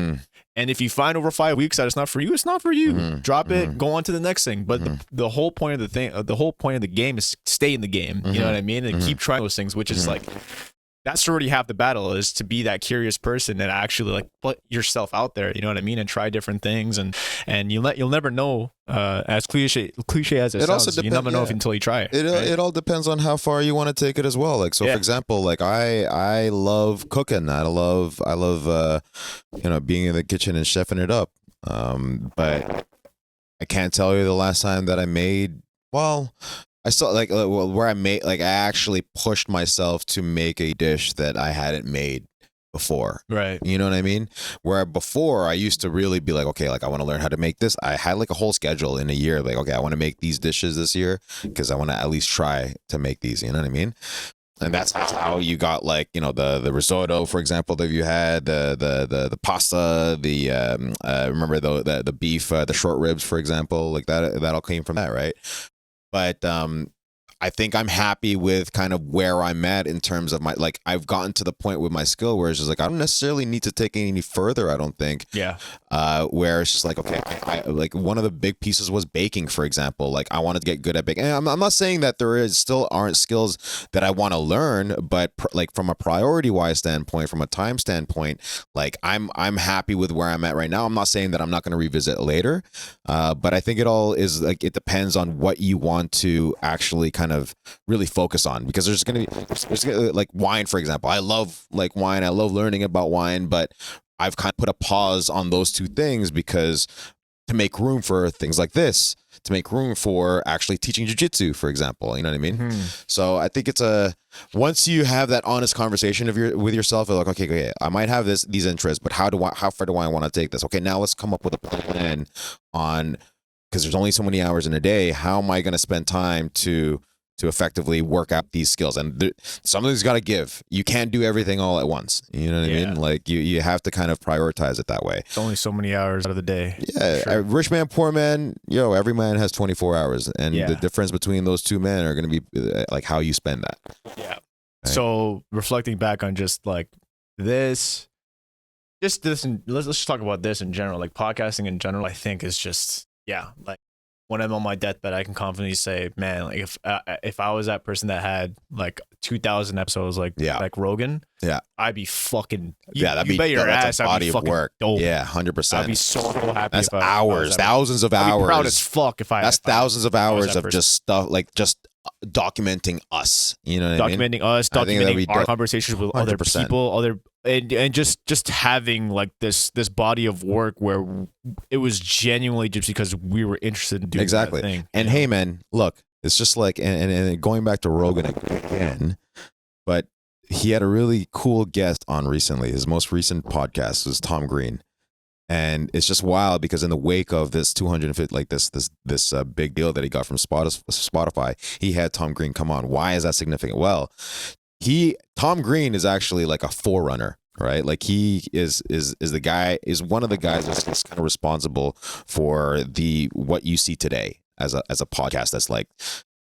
Speaker 2: And if you find over 5 weeks that it's not for you, it's not for you. Drop it, go on to the next thing. But the whole point of the game is stay in the game. You know what I mean? And keep trying those things, which is like, that's already half the battle, is to be that curious person and actually like put yourself out there, you know what I mean, and try different things, and you'll never know, as cliche as it sounds, also you never know if until you try it.
Speaker 1: It all depends on how far you want to take it as well. Like, so for example, like I love cooking. I love being in the kitchen and chefing it up. But I can't tell you the last time that I made, I saw like where I made, like I actually pushed myself to make a dish that I hadn't made before.
Speaker 2: Right.
Speaker 1: You know what I mean? Where before I used to really be like, okay, like I want to learn how to make this. I had like a whole schedule in a year. Like, okay, I want to make these dishes this year because I want to at least try to make these. You know what I mean? And that's how you got, like, you know, the risotto, for example, that you had, the pasta, remember the beef, the short ribs, for example, like that all came from that, right? But I think I'm happy with kind of where I'm at in terms of my, like, I've gotten to the point with my skill where it's just like, I don't necessarily need to take it any further, I don't think.
Speaker 2: Yeah.
Speaker 1: Where it's just like, okay, I like one of the big pieces was baking, for example. Like, I wanted to get good at baking. And I'm not saying that still aren't skills that I want to learn, but like from a priority wise standpoint, from a time standpoint, like I'm happy with where I'm at right now. I'm not saying that I'm not going to revisit later, but I think it all is like, it depends on what you want to actually kind of really focus on, because there's gonna be like wine, for example. I love like wine. I love learning about wine, but I've kind of put a pause on those two things because to make room for things like this, to make room for actually teaching jiu-jitsu, for example. You know what I mean? Mm-hmm. So I think once you have that honest conversation with yourself, you're like, okay, I might have these interests, but how far do I want to take this? Okay, now let's come up with a plan on, because there's only so many hours in a day. How am I going to spend time to effectively work out these skills? And something's got to give. You can't do everything all at once. You know what I mean? Like you have to kind of prioritize it that way.
Speaker 2: It's only so many hours out of the day.
Speaker 1: Yeah. Sure. Rich man, poor man, every man has 24 hours. And the difference between those two men are going to be like how you spend that.
Speaker 2: Yeah. Right? So reflecting back on just like this, and let's just talk about this in general, like podcasting in general, I think is just, like, when I'm on my deathbed, I can confidently say, man, like if I was that person that had like 2,000 episodes, like Rogan, I'd be fucking that'd be bet your ass.
Speaker 1: A body
Speaker 2: of
Speaker 1: work.
Speaker 2: Dope.
Speaker 1: Yeah, 100%.
Speaker 2: I'd be so happy.
Speaker 1: That's hours, thousands of hours.
Speaker 2: I'd be proud as fuck if I.
Speaker 1: That's thousands of hours of just stuff, like just documenting us. You know what I mean?
Speaker 2: Documenting us, documenting our conversations with 100%. Other people, and just having like this body of work where it was genuinely just because we were interested in doing that thing.
Speaker 1: And hey, man, look, it's just like, and going back to Rogan again, but he had a really cool guest on recently. His most recent podcast was Tom Green. And it's just wild because in the wake of this 250, like this big deal that he got from Spotify, he had Tom Green come on. Why is that significant? Well, Tom Green is actually like a forerunner, right? Like he is one of the guys that's kind of responsible for what you see today as a podcast that's like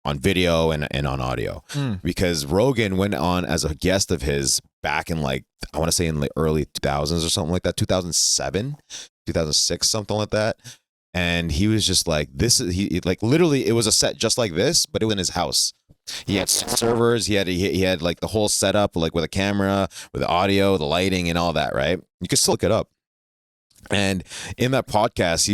Speaker 1: on video and on audio. Because Rogan went on as a guest of his back in, like, I want to say in the early 2000s or something like that, 2007, 2006, something like that. And he was just like, he like literally it was a set just like this, but it was in his house. He had servers, he had like the whole setup, like with a camera, with the audio, the lighting and all that, right? You can still look it up. And in that podcast,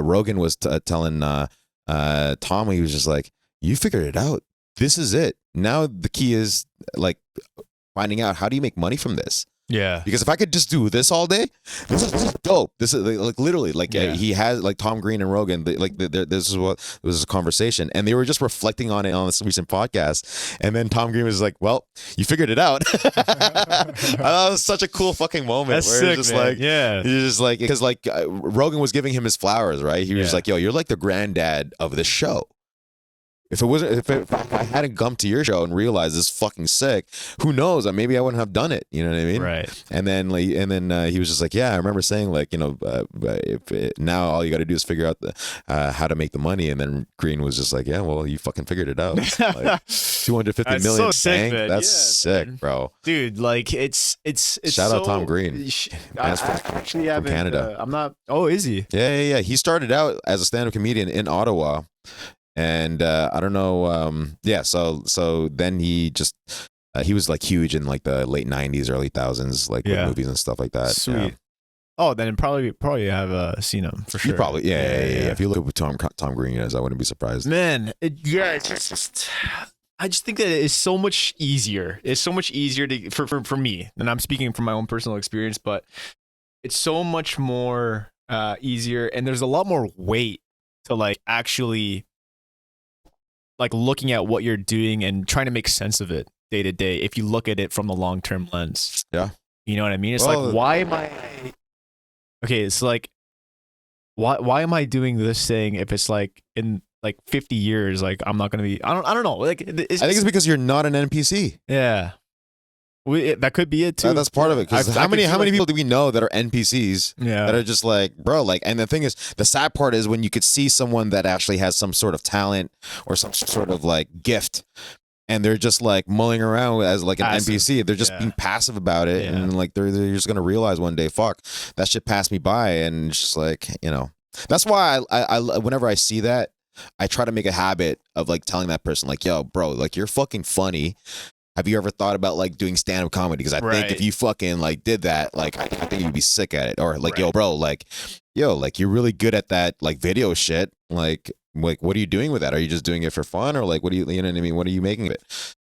Speaker 1: Rogan was telling Tom, he was just like, you figured it out. This is it. Now the key is like finding out, how do you make money from this?
Speaker 2: Yeah.
Speaker 1: Because if I could just do this all day, this is dope. This is like literally like he has like Tom Green and Rogan, this was a conversation, and they were just reflecting on it on this recent podcast. And then Tom Green was like, well, you figured it out. That was such a cool fucking moment.
Speaker 2: That's
Speaker 1: where
Speaker 2: sick,
Speaker 1: just
Speaker 2: man.
Speaker 1: Like, he's just like, because like Rogan was giving him his flowers, right? He was like, yo, you're like the granddad of this show. If I hadn't come to your show and realized this fucking sick, who knows? Maybe I wouldn't have done it. You know what I mean?
Speaker 2: Right.
Speaker 1: And then he was just like, yeah, I remember saying like, now all you got to do is figure out how to make the money. And then Green was just like, yeah, well, you fucking figured it out. Like, 250
Speaker 2: That's
Speaker 1: million.
Speaker 2: so sick, man.
Speaker 1: That's sick, man. Bro.
Speaker 2: Dude, like it's
Speaker 1: shout out Tom Green.
Speaker 2: Actually,
Speaker 1: from Canada.
Speaker 2: I'm not. Oh, is he?
Speaker 1: Yeah. He started out as a stand-up comedian in Ottawa. And I don't know. So then he just He was like huge in like the late 90s, early 2000s, like with movies and stuff like that.
Speaker 2: Sweet.
Speaker 1: Yeah.
Speaker 2: Oh, then probably have seen him for sure.
Speaker 1: You probably, yeah. If you look at what Tom Green is, I wouldn't be surprised.
Speaker 2: Man, it's just, I just think that it's so much easier. It's so much easier for me, and I'm speaking from my own personal experience, but it's so much more easier, and there's a lot more weight to like actually like looking at what you're doing and trying to make sense of it day to day. If you look at it from the long term lens,
Speaker 1: yeah,
Speaker 2: you know what I mean. It's like, why am I? Okay, it's like, why am I doing this thing if it's like in like 50 years, like I'm not gonna be. I don't know. Like,
Speaker 1: I think it's because you're not an NPC.
Speaker 2: Yeah. That could be it too.
Speaker 1: That's part of it. Because how many people do we know that are NPCs?
Speaker 2: Yeah.
Speaker 1: That are just like, bro, like, and the thing is, the sad part is when you could see someone that actually has some sort of talent or some sort of like gift, and they're just like mulling around as like an NPC. They're just being passive about it, and like they're just gonna realize one day, fuck, that shit passed me by, and it's just like, you know, that's why I whenever I see that, I try to make a habit of like telling that person, like, yo, bro, like you're fucking funny. Have you ever thought about like doing stand-up comedy? Because I think if you fucking like did that, like I think you'd be sick at it. Or like, yo, bro, like you're really good at that like video shit. Like what are you doing with that? Are you just doing it for fun, or like what do you know what I mean? What are you making of it?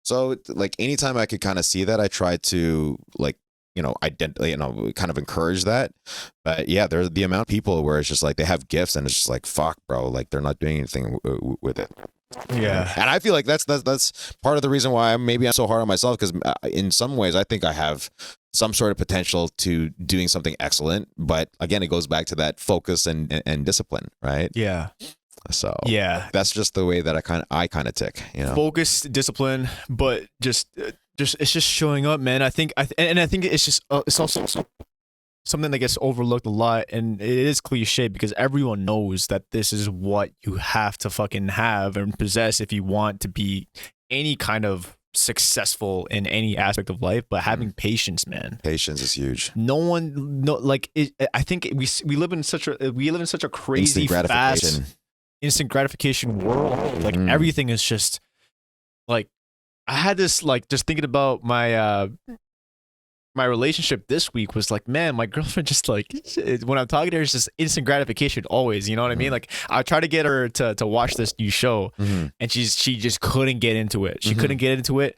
Speaker 1: So like anytime I could kind of see that, I try to like, you know, kind of encourage that. But yeah, there's the amount of people where it's just like they have gifts and it's just like, fuck, bro, like they're not doing anything with it.
Speaker 2: Yeah,
Speaker 1: and I feel like that's part of the reason why maybe I'm so hard on myself, because in some ways I think I have some sort of potential to doing something excellent, but again, it goes back to that focus and discipline, right?
Speaker 2: Yeah.
Speaker 1: So
Speaker 2: yeah,
Speaker 1: that's just the way that I kind of tick, you know.
Speaker 2: Focus, discipline, but just it's just showing up, man. I think it's just it's also something that gets overlooked a lot, and it is cliche because everyone knows that this is what you have to fucking have and possess if you want to be any kind of successful in any aspect of life. But having patience, man.
Speaker 1: Patience is huge.
Speaker 2: I think we live in such a crazy fast instant gratification world. Like everything is just like, I had this like just thinking about my relationship this week was like, man, my girlfriend just like, when I'm talking to her, it's just instant gratification always. You know what I mean? Like I try to get her to watch this new show, and she just couldn't get into it. She couldn't get into it.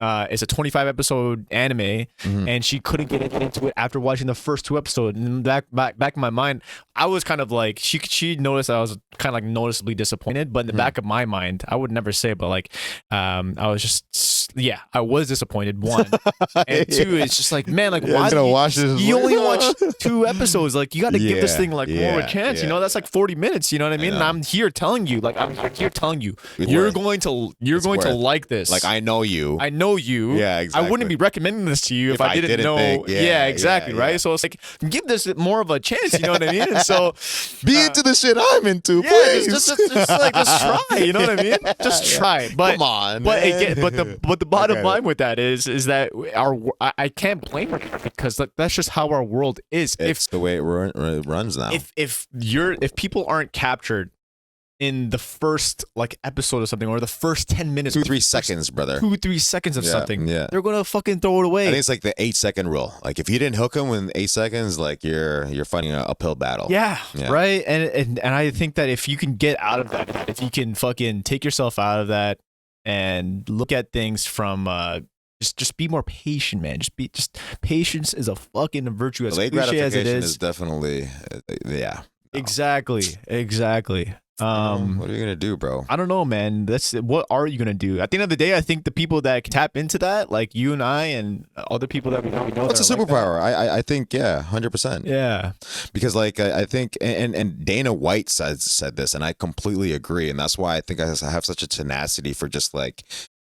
Speaker 2: It's a 25 episode anime, and she couldn't get into it after watching the first 2 episodes. And back in my mind, I was kind of like, she noticed I was kind of like noticeably disappointed, but in the back of my mind, I would never say it, but like, I was just, yeah, I was disappointed. 1 and 2, it's just like, man, like, why you only watch 2 episodes? Like, you got to give this thing like more of a chance. You know, that's like 40 minutes. You know what I mean? And I'm here telling you, like, you're going to like this.
Speaker 1: Like, I know you.
Speaker 2: You.
Speaker 1: Yeah, exactly.
Speaker 2: I wouldn't be recommending this to you if I didn't know. Exactly, right? So it's like, give this more of a chance, you know what I mean? And so
Speaker 1: be into the shit I'm into,
Speaker 2: yeah,
Speaker 1: please.
Speaker 2: just like, just try, you know what I mean? Just try. But
Speaker 1: come on.
Speaker 2: But again, but the bottom line with that is that I can't blame her, because like that's just how our world is.
Speaker 1: It's the way it runs now.
Speaker 2: If people aren't captured in the first like episode of something, or the first 10 minutes,
Speaker 1: 2-3 seconds, brother,
Speaker 2: 2-3 seconds of something, they're gonna fucking throw it away.
Speaker 1: I think it's like the 8-second rule. Like if you didn't hook them in 8 seconds, like you're fighting an uphill battle.
Speaker 2: Yeah. Right. And I think that if you can get out of that, if you can fucking take yourself out of that and look at things from just be more patient, man. Just patience is a fucking virtue, as cliche as it is
Speaker 1: definitely
Speaker 2: Exactly.
Speaker 1: What are you gonna do, bro?
Speaker 2: I don't know, man. What are you gonna do? At the end of the day, I think the people that can tap into that, like you and I and other people that we know,
Speaker 1: it's a superpower. Like I think 100%.
Speaker 2: Yeah,
Speaker 1: because like I think and Dana White said this, and I completely agree, and that's why I think I have such a tenacity for just like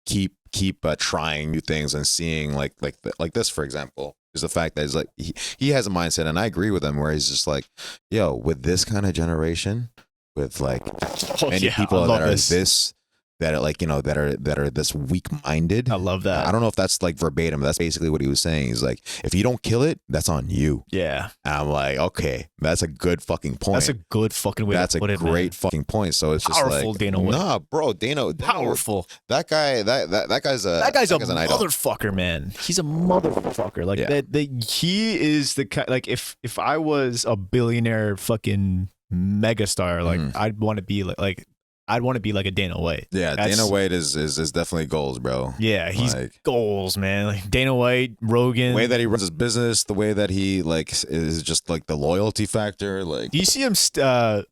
Speaker 1: keep trying new things and seeing like this, for example. Is the fact that he's like he has a mindset, and I agree with him, where he's just like, yo, with this kind of generation, with like many people that are this that are like, that are this weak-minded.
Speaker 2: I love that.
Speaker 1: I don't know if that's like verbatim. That's basically what he was saying. He's like, if you don't kill it, that's on you.
Speaker 2: Yeah.
Speaker 1: And I'm like, okay, that's a good fucking point.
Speaker 2: That's a good fucking way to put it.
Speaker 1: That's a great fucking point. So it's
Speaker 2: powerful,
Speaker 1: just like,
Speaker 2: Dana White.
Speaker 1: nah, bro, Dana
Speaker 2: Powerful.
Speaker 1: That guy, that guy's a
Speaker 2: motherfucker, man. He's a motherfucker. Like he is the kind. Like if I was a billionaire fucking megastar, like I'd want to be like I'd want to be like a Dana White.
Speaker 1: Yeah, Dana White is definitely goals, bro.
Speaker 2: Yeah, he's like, goals, man. Like Dana White, Rogan.
Speaker 1: The way that he runs his business, the way that he like is just like the loyalty factor. Like,
Speaker 2: do you see him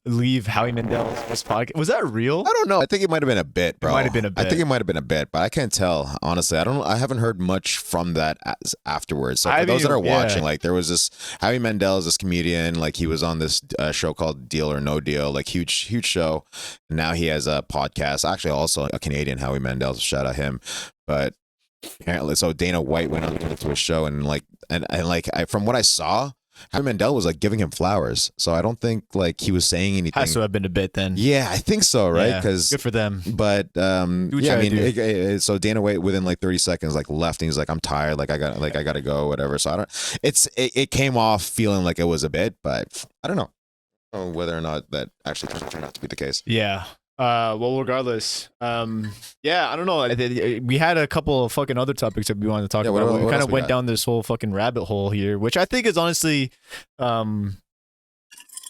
Speaker 2: leave Howie Mandel's podcast? Was that real?
Speaker 1: I don't know. I think it might have been a bit, bro.
Speaker 2: It might have been a bit.
Speaker 1: I think it might have been a bit, but I can't tell honestly. I haven't heard much from that afterwards. So for those that are watching, like there was this Howie Mandel is this comedian. Like he was on this show called Deal or No Deal, like huge show. And now he has a podcast, actually also a Canadian, Howie Mandel, shout out him. But apparently, so Dana White went on to a show and from what I saw, Howie Mandel was like giving him flowers. So I don't think like he was saying anything.
Speaker 2: Has to have been a bit then.
Speaker 1: Yeah, I think so, right? Because
Speaker 2: good for them.
Speaker 1: But yeah, I mean, so Dana White within like 30 seconds like left and he's like, I'm tired, like I got to go, whatever. So I don't. It came off feeling like it was a bit, but I don't know whether or not that actually turned out to be the case.
Speaker 2: Yeah. Well, regardless, yeah, I don't know. We had a couple of fucking other topics that we wanted to talk about. We kind of went down this whole fucking rabbit hole here, which I think is honestly,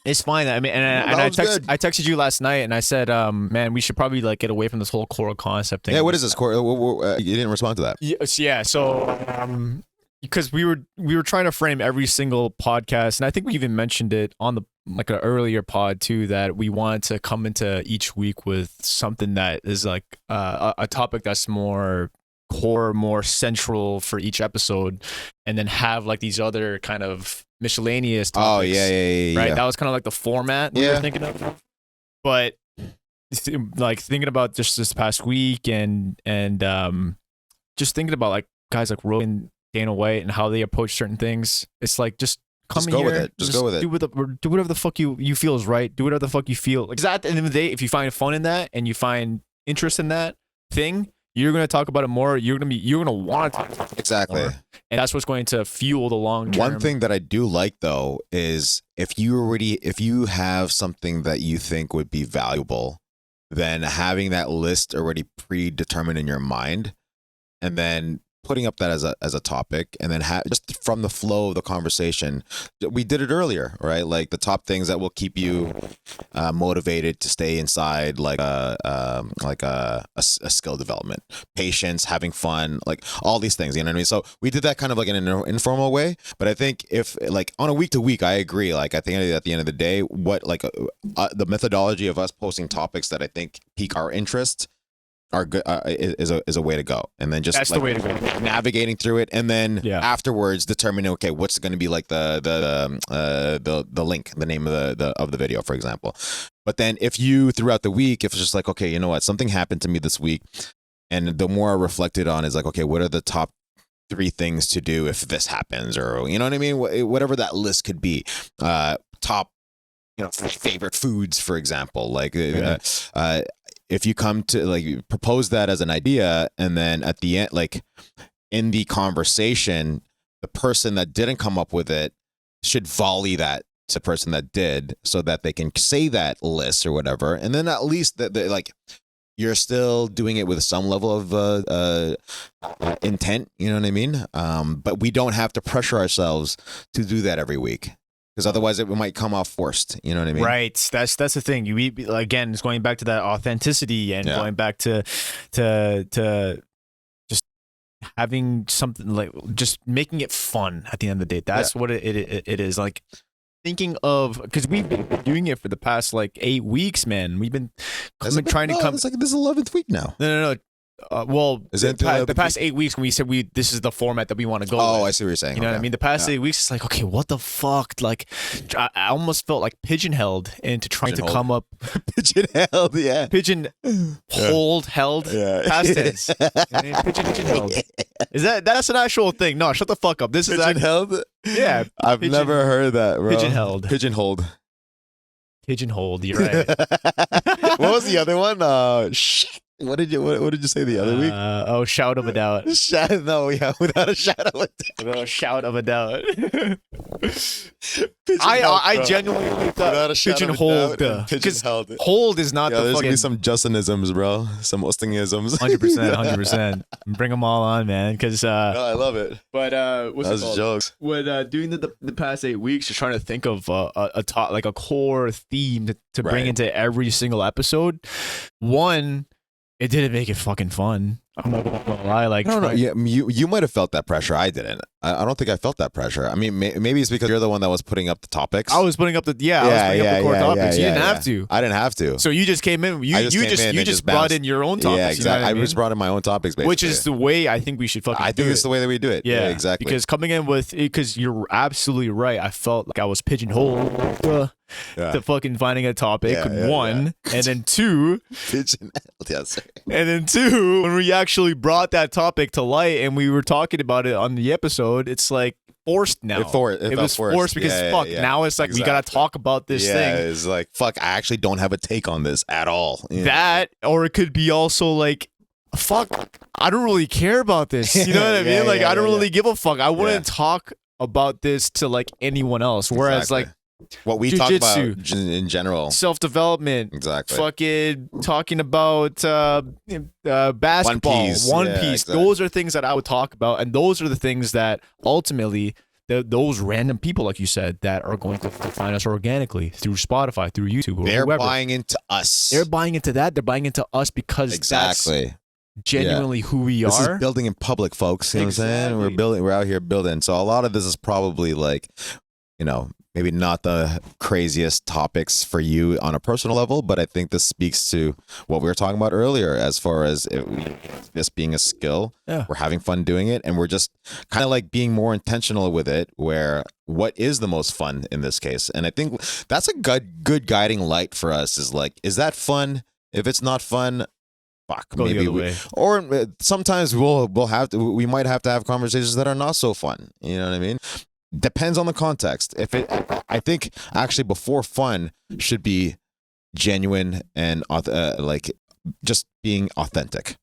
Speaker 2: it's fine. I mean, and I texted you last night and I said, man, we should probably like get away from this whole core concept thing.
Speaker 1: Yeah, what is this core? You didn't respond to that.
Speaker 2: Yeah. So, because we were trying to frame every single podcast, and I think we even mentioned it on the like an earlier pod too, that we wanted to come into each week with something that is like a topic that's more core, more central for each episode, and then have like these other kind of miscellaneous topics.
Speaker 1: Oh yeah.
Speaker 2: Right, that was kind of like the format we were thinking of. But like thinking about just this past week and just thinking about like guys like Rogan, Dana White, and how they approach certain things. It's like just go with it. Just go with it. Do whatever the fuck you feel is right. Do whatever the fuck you feel. Like, 'cause at the end of the day, if you find fun in that and you find interest in that thing, you're gonna talk about it more. You're gonna want to talk about it
Speaker 1: exactly
Speaker 2: more. And that's what's going to fuel the long term.
Speaker 1: One thing that I do like though is if you have something that you think would be valuable, then having that list already predetermined in your mind, and then putting up that as a topic, and then just from the flow of the conversation, we did it earlier, right? Like the top things that will keep you motivated to stay inside, like a skill development, patience, having fun, like all these things. You know what I mean? So we did that kind of like in an informal way. But I think if like on a week to week, I agree. Like I think at the end of the day, what like the methodology of us posting topics that I think pique our interest are good is a way to go, and then just
Speaker 2: that's
Speaker 1: like
Speaker 2: the way to go.
Speaker 1: Navigating through it, and then afterwards determining okay, what's going to be like the link, the name of the video, for example. But then if you throughout the week, if it's just like okay, you know what, something happened to me this week, and the more I reflected on is like okay, what are the top 3 things to do if this happens, or you know what I mean, whatever that list could be. Top, favorite foods, for example, like. If you come to like propose that as an idea, and then at the end, like in the conversation, the person that didn't come up with it should volley that to the person that did, so that they can say that list or whatever, and then at least that like you're still doing it with some level of intent. You know what I mean? But we don't have to pressure ourselves to do that every week. Because otherwise it might come off forced. You know what I mean?
Speaker 2: Right. That's the thing. Again, it's going back to that authenticity and going back to just having something like just making it fun at the end of the day. That's what it is. Like thinking of, because we've been doing it for the past like 8 weeks, man. We've been trying to come.
Speaker 1: It's like this 11th week now.
Speaker 2: No. Well, the past 8 weeks when we said this is the format that we want to go.
Speaker 1: Oh,
Speaker 2: with.
Speaker 1: I see what you're saying.
Speaker 2: You know what I mean? The past 8 weeks, it's like, okay, what the fuck? Like, I almost felt like pigeonholed into trying to come up.
Speaker 1: Pigeonholed, yeah.
Speaker 2: Held, past tense. Pigeonholed. Is that's an actual thing? No, shut the fuck up. This is
Speaker 1: pigeonholed.
Speaker 2: Yeah,
Speaker 1: I've never heard that, bro.
Speaker 2: Pigeonholed. You're right.
Speaker 1: What was the other one? Shit. What did you say the other week?
Speaker 2: Oh, shout of a doubt.
Speaker 1: No, yeah, without a shadow of a doubt.
Speaker 2: Without a shout of a doubt. I genuinely thought pigeonholed.
Speaker 1: Pigeonholed.
Speaker 2: Hold is not the
Speaker 1: there's
Speaker 2: fucking.
Speaker 1: Gonna be some Justinisms, bro. Some Westingisms.
Speaker 2: 100%. Bring them all on, man. Because
Speaker 1: no, I love it.
Speaker 2: But what's
Speaker 1: That was jokes.
Speaker 2: When doing the past 8 weeks, just trying to think of like a core theme to bring into every single episode. One, it didn't make it fucking fun. I'm not gonna lie. Like,
Speaker 1: I don't know. Yeah, you might have felt that pressure. I didn't. I don't think I felt that pressure. I mean, maybe it's because you're the one that was putting up the topics.
Speaker 2: I was putting up the core topics. You didn't have to.
Speaker 1: I didn't have to.
Speaker 2: So you just came in. You just brought in your own topics.
Speaker 1: Yeah, exactly.
Speaker 2: You know what I mean?
Speaker 1: just brought in my own topics, basically.
Speaker 2: Which is the way I think we should fucking.
Speaker 1: I think it's the way that we do it. Yeah, exactly.
Speaker 2: Because coming in with, because you're absolutely right. I felt like I was pigeonholed to fucking finding a topic. One, and then two.
Speaker 1: Yes.
Speaker 2: And then two, when we actually brought that topic to light and we were talking about it on the episode, it's like forced now.
Speaker 1: It was forced
Speaker 2: because now it's like we gotta talk about this thing.
Speaker 1: Yeah, it's like fuck. I actually don't have a take on this at all.
Speaker 2: That, or it could be also like, fuck, I don't really care about this. You know what I mean? Like I don't really give a fuck. I wouldn't talk about this to like anyone else. Whereas like
Speaker 1: what we talk about in general,
Speaker 2: self-development,
Speaker 1: exactly,
Speaker 2: fucking talking about basketball, One Piece.
Speaker 1: Exactly.
Speaker 2: Those are things that I would talk about, and those are the things that ultimately those random people, like you said, that are going to find us organically through Spotify, through YouTube, or
Speaker 1: they're
Speaker 2: whoever.
Speaker 1: buying into us.
Speaker 2: They're buying into that. They're buying into us because that's genuinely who we are.
Speaker 1: This is building in public, folks. You know what I'm saying? We're out here building. So a lot of this is probably like, maybe not the craziest topics for you on a personal level, but I think this speaks to what we were talking about earlier as far as this being a skill.
Speaker 2: Yeah.
Speaker 1: We're having fun doing it, and we're just kind of like being more intentional with it, where what is the most fun in this case. And I think that's a good guiding light for us, is like, is that fun? If it's not fun, fuck,
Speaker 2: go
Speaker 1: maybe
Speaker 2: the other way.
Speaker 1: Or sometimes we might have to have conversations that are not so fun. You know what I mean? Depends on the context. I think actually before fun should be genuine and like just being authentic.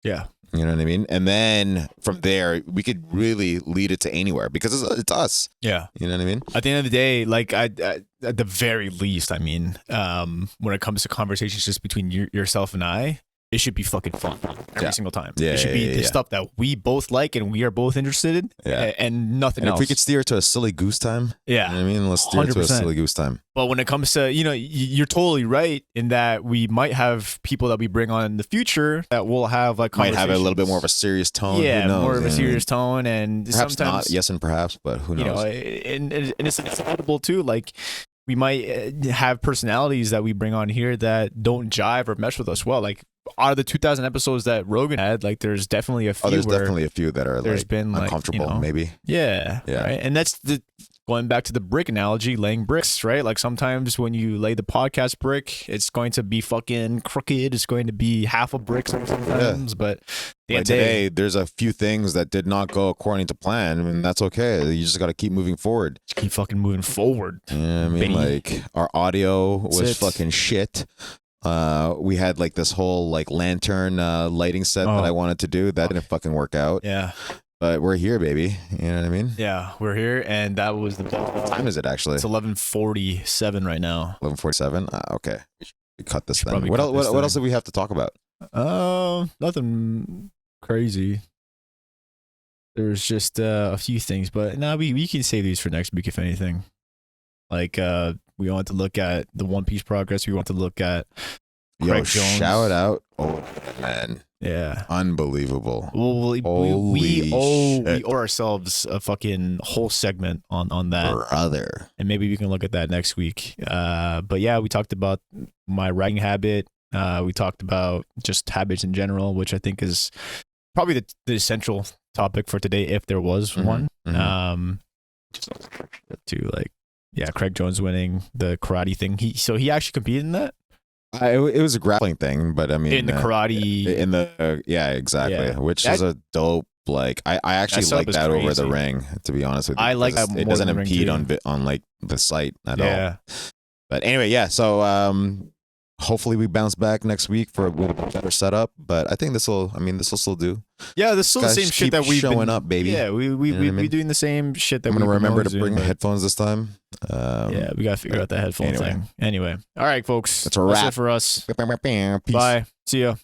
Speaker 2: Yeah.
Speaker 1: You know what I mean? And then from there, we could really lead it to anywhere because it's us.
Speaker 2: Yeah.
Speaker 1: You know what I mean?
Speaker 2: At the end of the day, like at the very least, I mean, when it comes to conversations just between yourself and I, it should be fucking fun every single time. It should be the stuff that we both like and we are both interested in, and nothing else.
Speaker 1: If we could steer it to a silly goose time, you know what I mean? Let's steer it to a silly goose time.
Speaker 2: But when it comes to, you're totally right in that we might have people that we bring on in the future that will have like
Speaker 1: might have a little bit more of a serious tone.
Speaker 2: Yeah,
Speaker 1: who knows,
Speaker 2: more of a serious tone, and
Speaker 1: perhaps
Speaker 2: sometimes
Speaker 1: not. Yes, and perhaps, but who knows?
Speaker 2: And it's inevitable too. Like, we might have personalities that we bring on here that don't jive or mesh with us well. Like, out of the 2,000 episodes that Rogan had, like, there's definitely a few.
Speaker 1: There's definitely a few that are
Speaker 2: been
Speaker 1: uncomfortable, maybe.
Speaker 2: Yeah. Right. And that's going back to the brick analogy, laying bricks, right? Like, sometimes when you lay the podcast brick, it's going to be fucking crooked. It's going to be half a brick sometimes. But
Speaker 1: today, there's a few things that did not go according to plan, and that's okay. You just got to keep moving forward.
Speaker 2: Just keep fucking moving forward.
Speaker 1: Yeah, I mean, like, our audio was fucking shit. We had like this whole like lantern lighting set that I wanted to do that didn't fucking work out.
Speaker 2: Yeah,
Speaker 1: but we're here, baby. You know what I mean?
Speaker 2: Yeah, we're here, and that was the
Speaker 1: what time is it actually?
Speaker 2: It's 11:47 right now.
Speaker 1: 11:47. Okay, we cut this then. What else do we have to talk about?
Speaker 2: Nothing crazy. There's just a few things, but we can save these for next week if anything. Like, we want to look at the One Piece progress. We want to look at Craig Jones.
Speaker 1: Shout out. Oh, man.
Speaker 2: Yeah.
Speaker 1: Unbelievable.
Speaker 2: Well, we owe ourselves a fucking whole segment on that.
Speaker 1: Brother.
Speaker 2: And maybe we can look at that next week. But yeah, we talked about my writing habit. We talked about just habits in general, which I think is probably the essential topic for today, if there was one. Just to like, yeah, Craig Jones winning the karate thing. He actually competed in that.
Speaker 1: It was a grappling thing, but I mean,
Speaker 2: in the karate,
Speaker 1: exactly, which is a dope. Like, I actually like that over the ring. To be honest with you,
Speaker 2: I like that more.
Speaker 1: It doesn't impede on like the site at all. But anyway, yeah. So Hopefully we bounce back next week for a little bit better setup. But I think this will still do.
Speaker 2: Yeah, this is still the same shit that we've
Speaker 1: showing
Speaker 2: been
Speaker 1: up, baby.
Speaker 2: Yeah, we doing the same shit that
Speaker 1: I'm
Speaker 2: we've
Speaker 1: gonna
Speaker 2: been
Speaker 1: remember to
Speaker 2: doing,
Speaker 1: bring headphones this time.
Speaker 2: Yeah, we gotta figure out the headphone thing. Anyway, all right, folks.
Speaker 1: That's a wrap.
Speaker 2: That's it for us.
Speaker 1: Peace.
Speaker 2: Bye. See ya.